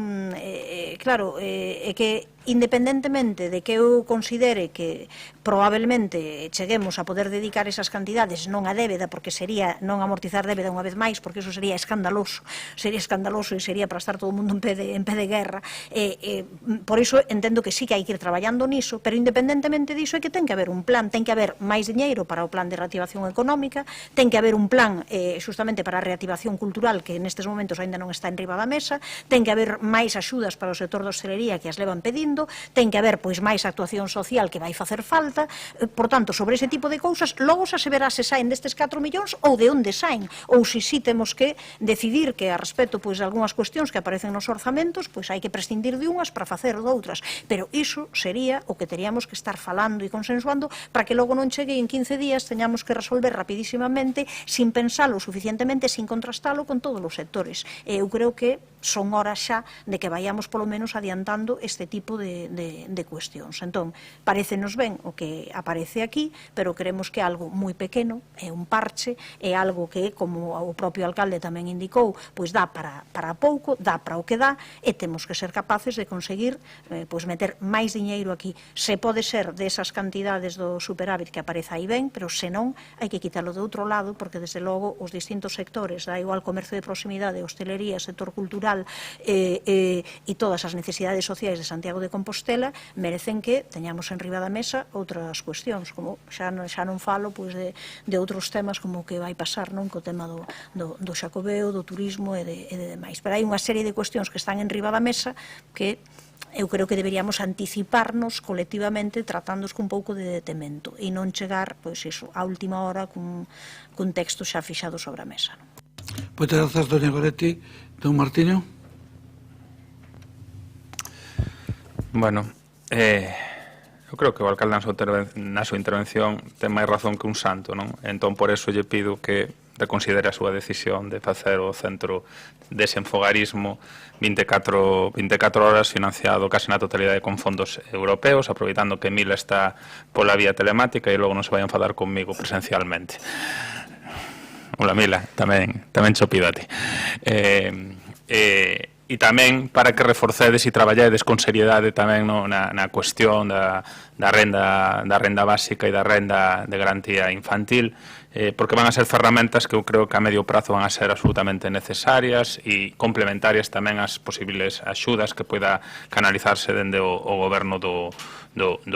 claro, é que independentemente de que eu considere que probablemente cheguemos a poder dedicar esas cantidades non a débeda, porque sería non amortizar débeda unha vez máis, porque eso sería escandaloso e sería para estar todo o mundo en pé de guerra. Por iso entendo que sí que hai que ir traballando niso, pero independentemente diso é que ten que haber un plan, ten que haber máis diñeiro para o plan de reactivación económica, ten que haber un plan justamente para a reactivación cultural que nestes momentos ainda non está en riba da mesa, ten que haber máis axudas para o sector da hostelería que as levan pedindo, ten que haber pois máis actuación social que vai facer falta. Por tanto, sobre ese tipo de cousas, logo xa se verá se saen destes 4 millóns ou de onde saen, ou se si temos que decidir que a respecto pois de algunhas cuestións que aparecen nos orzamentos, pois hai que prescindir de unhas para facer doutras, pero iso sería o que teríamos que estar falando e consensuando para que logo non chegue en 15 días teñamos que resolver rapidísimamente sin pensalo suficientemente, sin contrastalo con todos os sectores. Eu creo que son horas xa de que vayamos polo menos adiantando este tipo de cuestións. Entón, parecenos ben o que aparece aquí, pero queremos que algo moi pequeno, é un parche, é algo que, como o propio alcalde tamén indicou, pois dá para pouco, dá para o que dá, e temos que ser capaces de conseguir pois meter máis diñeiro aquí. Se pode ser desas cantidades do superávit que aparece aí ben, pero senón hai que quitalo de outro lado, porque desde logo os distintos sectores, da igual comercio de proximidade, hostelería, sector cultural e todas as necesidades sociais de Santiago de Compostela merecen que teñamos en riba da mesa outras cuestións, como xa non falo pois de outros temas como o que vai pasar co tema do Xacobeo, do turismo e de demais. Pero hai unha serie de cuestións que están en riba da mesa que eu creo que deberíamos anticiparnos colectivamente tratándoos con un pouco de detemento e non chegar, pois iso, á última hora cun texto xa fixado sobre a mesa. Moitas grazas, doña Goretti. Don Martiño. Bueno, eu creo que o alcalde na súa intervención ten máis razón que un santo, non? Entón, por eso lle pido que reconsidere a súa decisión de facer o centro desenfogarismo 24 horas financiado case na totalidade con fondos europeos, aproveitando que Mila está pola vía telemática e logo non se vai a enfadar comigo presencialmente. Hola Mila, tamén cho pido a ti. E tamén para que reforcedes e traballades con seriedade tamén na cuestión da renda básica e da renda de garantía infantil, porque van a ser ferramentas que eu creo que a medio prazo van a ser absolutamente necesarias e complementarias tamén ás posibles axudas que poida canalizarse dende o goberno do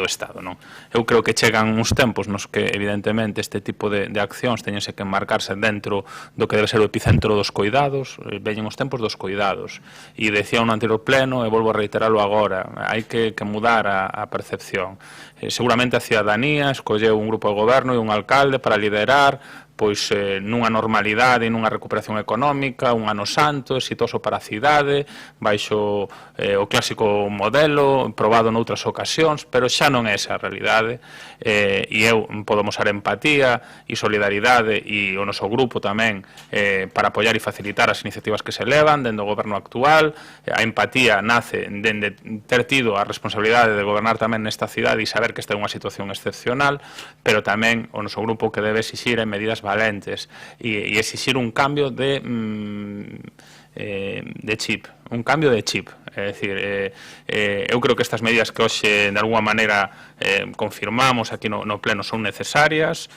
Estado. Eu creo que chegan uns tempos nos que evidentemente este tipo de accións teñense que enmarcarse dentro do que debe ser o epicentro dos coidados, veñen os tempos dos coidados, e decía no anterior pleno, e volvo a reiterarlo agora, hai que mudar a percepción. Seguramente a cidadanía escolleu un grupo de goberno e un alcalde para liderar pois nunha normalidade e nunha recuperación económica, un ano santo, exitoso para a cidade, baixo o clásico modelo, probado noutras ocasións, pero xa non é esa a realidade, e eu podo mostrar empatía e solidaridade e o noso grupo tamén para apoiar e facilitar as iniciativas que se levan dende o goberno actual. A empatía nace dende ter tido a responsabilidade de gobernar tamén nesta cidade e saber que esta é unha situación excepcional, pero tamén o noso grupo que debe exixir medidas valentes e exixir un cambio de chip, é dicir, eu creo que estas medidas que hoxe de alguma maneira confirmamos aquí no pleno son necesarias,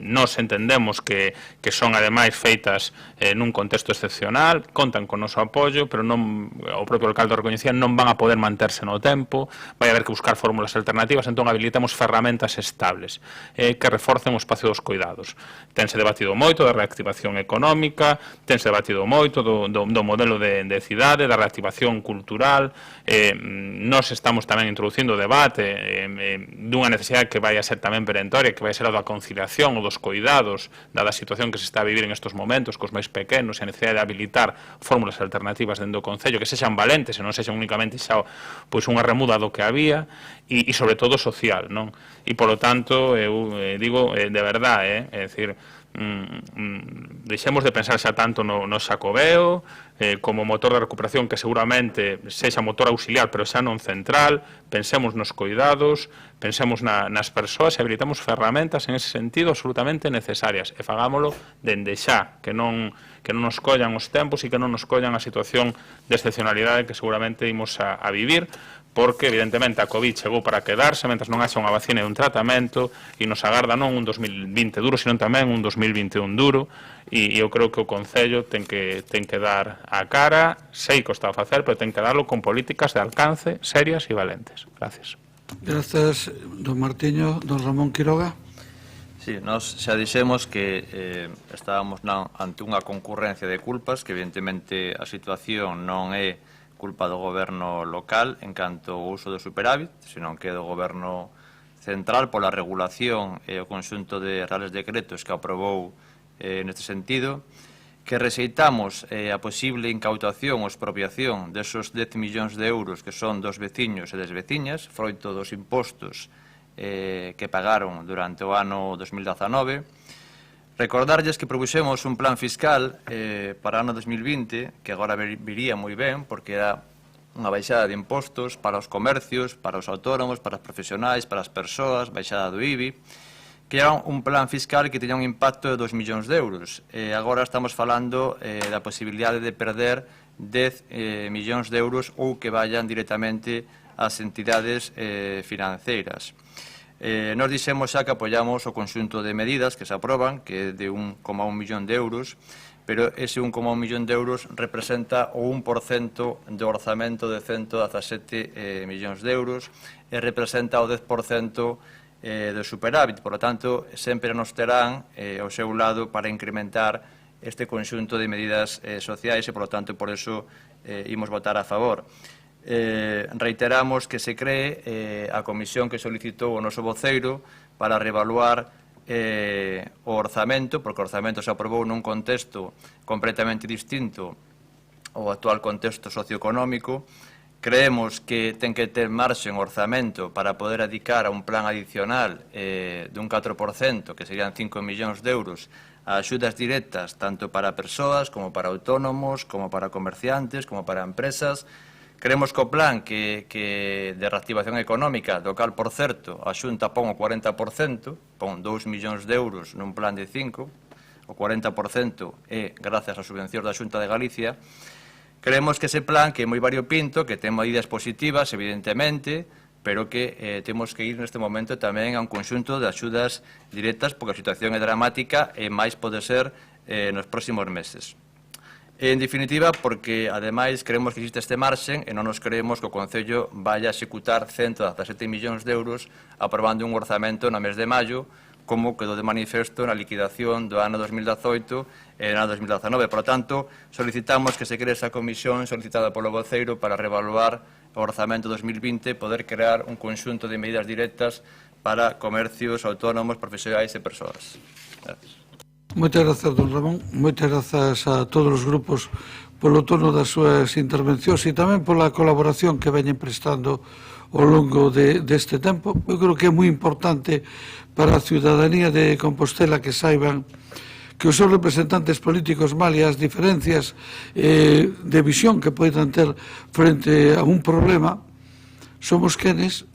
nos entendemos que son ademais feitas nun contexto excepcional, contan con noso apoio, pero non, o propio alcalde recoñecía, non van a poder manterse no tempo, vai haber que buscar fórmulas alternativas, entón habilitamos ferramentas estables que reforcen o espacio dos cuidados. Tense debatido moito da reactivación económica, tense debatido moito do modelo de cidade, da reactivación cultural, nos estamos tamén introducindo o debate dunha necesidade que vai a ser tamén perentoria, que vai a ser a da conciliación ou dos cuidados, dada a situación que se está a vivir en estes momentos cos máis pequenos, e a necesidade de habilitar fórmulas alternativas dentro do Concello que sexan valentes e non sexan únicamente xa pois unha remuda do que había e sobre todo social, non? E polo tanto, eu digo de verdade, é dicir, deixemos de pensar xa tanto no Xacobeo, como motor da recuperación que seguramente sexa motor auxiliar, pero xa non central. Pensemos nos cuidados, pensemos nas persoas e habilitamos ferramentas en ese sentido absolutamente necesarias e fagámolo dende xa, que non nos collan os tempos e que non nos collan a situación de excepcionalidade que seguramente imos a vivir, porque, evidentemente, a COVID chegou para quedarse, mentre non haxa unha vacina e un tratamento, e nos agarda non un 2020 duro, sino tamén un 2021 duro, e eu creo que o Concello ten que dar a cara, sei que o está a facer, pero ten que darlo con políticas de alcance serias e valentes. Gracias. Gracias, don Martiño. Don Ramón Quiroga. Sí, nós xa dixemos que estábamos ante unha concurrencia de culpas, que evidentemente a situación non é culpa do goberno local en canto ao uso do superávit, senón que é do goberno central pola regulación e o conxunto de reales decretos que aprobou neste sentido, que rexeitamos a posible incautación ou expropiación desos 10 millóns de euros que son dos veciños e das veciñas, froito dos impostos que pagaron durante o ano 2019. Recordarlles que propuxemos un plan fiscal para o ano 2020, que agora viría moi ben, porque era unha baixada de impostos para os comercios, para os autónomos, para os profesionais, para as persoas, baixada do IBI, que era un plan fiscal que tiña un impacto de 2 millóns de euros. Agora estamos falando da posibilidade de perder 10 millóns de euros ou que vayan directamente ás entidades financeiras. Nos dixemos xa que apoiamos o conxunto de medidas que se aproban, que é de 1,1 millón de euros, pero ese 1,1 millón de euros representa o 1% do orzamento de 117 millóns de euros e representa o 10% do superávit. Por lo tanto, sempre nos terán ao seu lado para incrementar este conxunto de medidas sociais e, por lo tanto, por eso imos votar a favor. Reiteramos que se cree a comisión que solicitou o noso voceiro para reevaluar o orzamento, porque o orzamento se aprobou nun contexto completamente distinto ao actual contexto socioeconómico. Creemos que ten que ter marxe en orzamento para poder dedicar a un plan adicional dun 4%, que serían 5 millóns de euros, a axudas directas tanto para persoas como para autónomos, como para comerciantes, como para empresas. Creemos que o plan de reactivación económica, do cal, por certo, a Xunta pon o 40%, pon 2 millóns de euros nun plan de 5, o 40% é gracias ás subvencións da Xunta de Galicia. Creemos que ese plan, que é moi variopinto, que ten medidas positivas, evidentemente, pero que temos que ir neste momento tamén a un conxunto de axudas directas, porque a situación é dramática e máis pode ser nos próximos meses. En definitiva, porque, ademais, creemos que existe este marxen e non nos creemos que o Concello vaya a executar 117 millóns de euros aprobando un orzamento no mes de maio, como quedou de manifesto na liquidación do ano 2018 e no ano 2019. Por lo tanto, solicitamos que se cree esa comisión solicitada polo voceiro para reevaluar o orzamento 2020 e poder crear un conxunto de medidas directas para comercios, autónomos, profesionais e persoas. Gracias. Moitas grazas, don Ramón. Moitas grazas a todos os grupos polo tono das súas intervencións e tamén pola colaboración que veñen prestando ao longo deste tempo. Eu creo que é moi importante para a ciudadanía de Compostela que saiban que os seus representantes políticos, mal e as diferencias de visión que poidan ter frente a un problema, somos quenes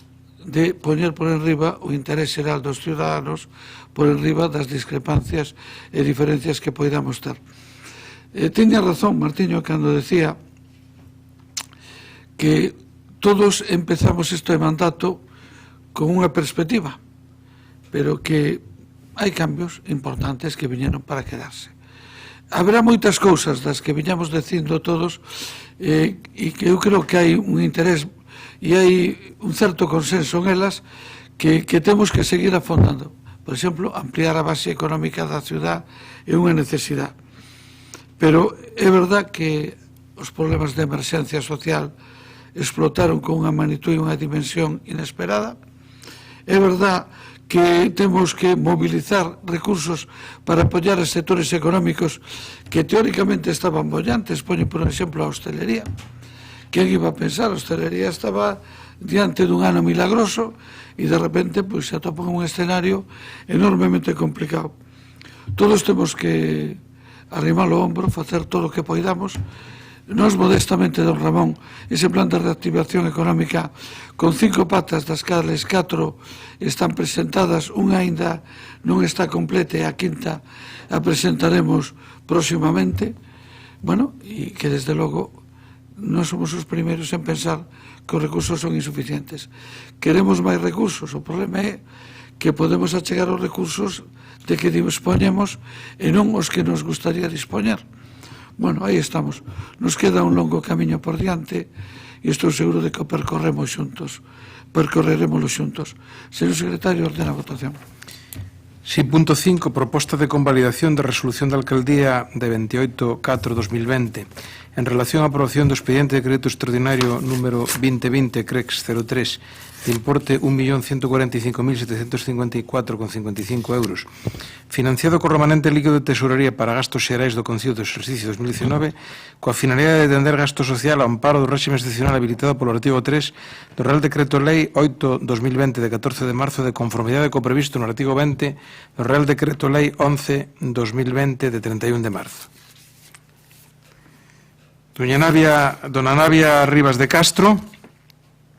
de poñer por enriba o interés xeral dos ciudadanos por enriba das discrepancias e diferencias que poidamos ter. Tiña razón Martiño cando decía que todos empezamos este mandato con unha perspectiva, pero que hai cambios importantes que viñeron para quedarse. Haberá moitas cousas das que viñamos dicindo todos e que eu creo que hai un interés e hai un certo consenso en elas que temos que seguir afondando. Por exemplo, ampliar a base económica da ciudad é unha necesidade. Pero é verdad que os problemas de emerxencia social explotaron con unha magnitud e unha dimensión inesperada. É verdad que temos que mobilizar recursos para apoiar os sectores económicos que teóricamente estaban bollantes. Poño por exemplo a hostelería. Quen iba a pensar? A hostelería estaba diante dun ano milagroso e de repente se atopa un escenario enormemente complicado. Todos temos que arrimar o hombro, facer todo o que poidamos, Nos modestamente, don Ramón, ese plan de reactivación económica con 5 patas, das cales 4 están presentadas, unha aínda non está completa e a quinta a presentaremos próximamente. Bueno, e que desde logo non somos os primeiros en pensar que os recursos son insuficientes. Queremos máis recursos, o problema é que podemos achegar os recursos de que dispoñemos e non os que nos gustaría dispoñer. Bueno, aí estamos. Nos queda un longo camiño por diante e estou seguro de que o percorreremos xuntos. Señor secretario, ordena a votación. Sí, punto 5, proposta de convalidación de resolución da alcaldía de 28/4/2020 en relación á aprobación do expediente de crédito extraordinario número 2020 CREX 03 de importe 1.145.754,55 euros, financiado co remanente líquido de tesorería para gastos xerais do Concello do exercicio 2019, coa finalidade de atender gasto social ao amparo do réxime excepcional habilitado polo artigo 3 do Real Decreto Lei 8/2020 de 14 de marzo de conformidade co previsto no artigo 20 do Real Decreto Lei 11/2020 de 31 de marzo. Dona Navia Rivas de Castro.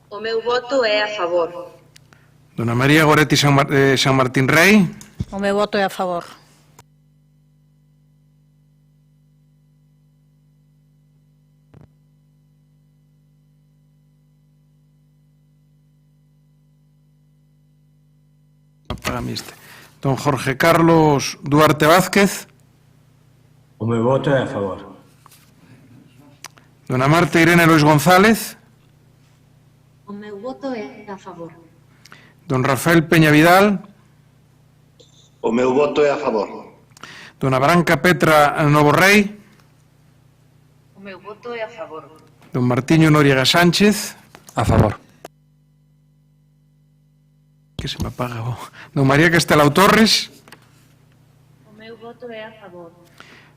O meu voto é a favor. Dona María Goretti San Martín Rey. O meu voto é a favor. Apágame este. Don Jorge Carlos Duarte Vázquez. O meu voto é a favor. Dona Marta Irene Lois González. O meu voto é a favor. Don Rafael Peña Vidal. O meu voto é a favor. Dona Branca Petra Novo Rei. O meu voto é a favor. Don Martiño Noriega Sánchez. A favor. Que se me apaga. Don María Castelao Torres. O meu voto é a favor.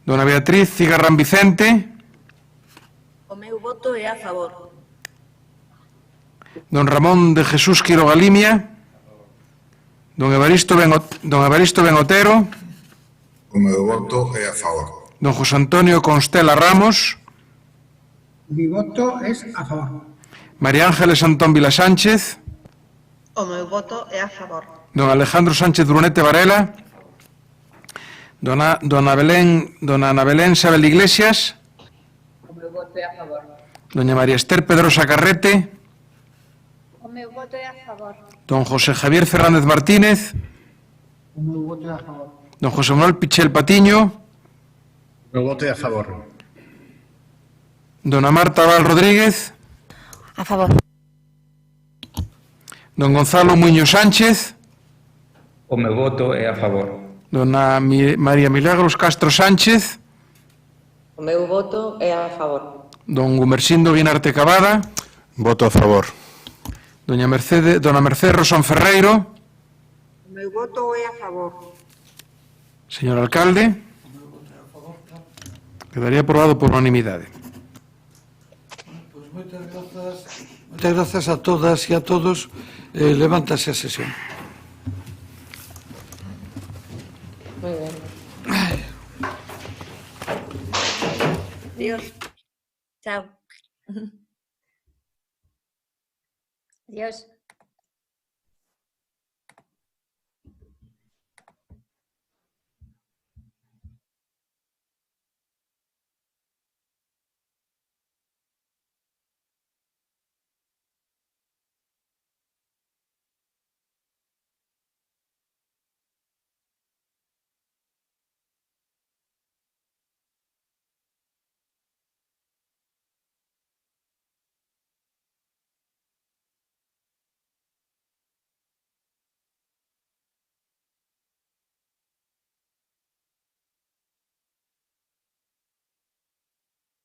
Dona Beatriz Cigarrán Vicente. O meu voto é a favor. Don Ramón de Jesús Quiroga Limia. Don Evaristo Ben Otero. O meu voto é a favor. Don José Antonio Constela Ramos. Mi voto es a favor. María Ángeles Antón Vila Sánchez. O meu voto é a favor. Don Alejandro Sánchez Brunete Varela. Dona Ana Belén Sabel Iglesias. O meu voto é a favor. Doña María Esther Pedrosa Carrete. O meu voto é a favor. Don José Javier Fernández Martínez. O meu voto é a favor. Don José Manuel Pichel Patiño. O meu voto é a favor. Dona Marta Val Rodríguez. A favor. Don Gonzalo Muñoz Sánchez. O meu voto é a favor. Dona María Milagros Castro Sánchez. O meu voto é a favor. Don Gumersindo Guinarte Cavada. Voto a favor. Dona Mercedes Rosón Ferreiro. O meu voto é a favor. Señor alcalde. Quedaría aprobado por unanimidade. Moitas grazas a todas e a todos. Levántase a sesión. Muy bien. Adiós. Chao. Adiós.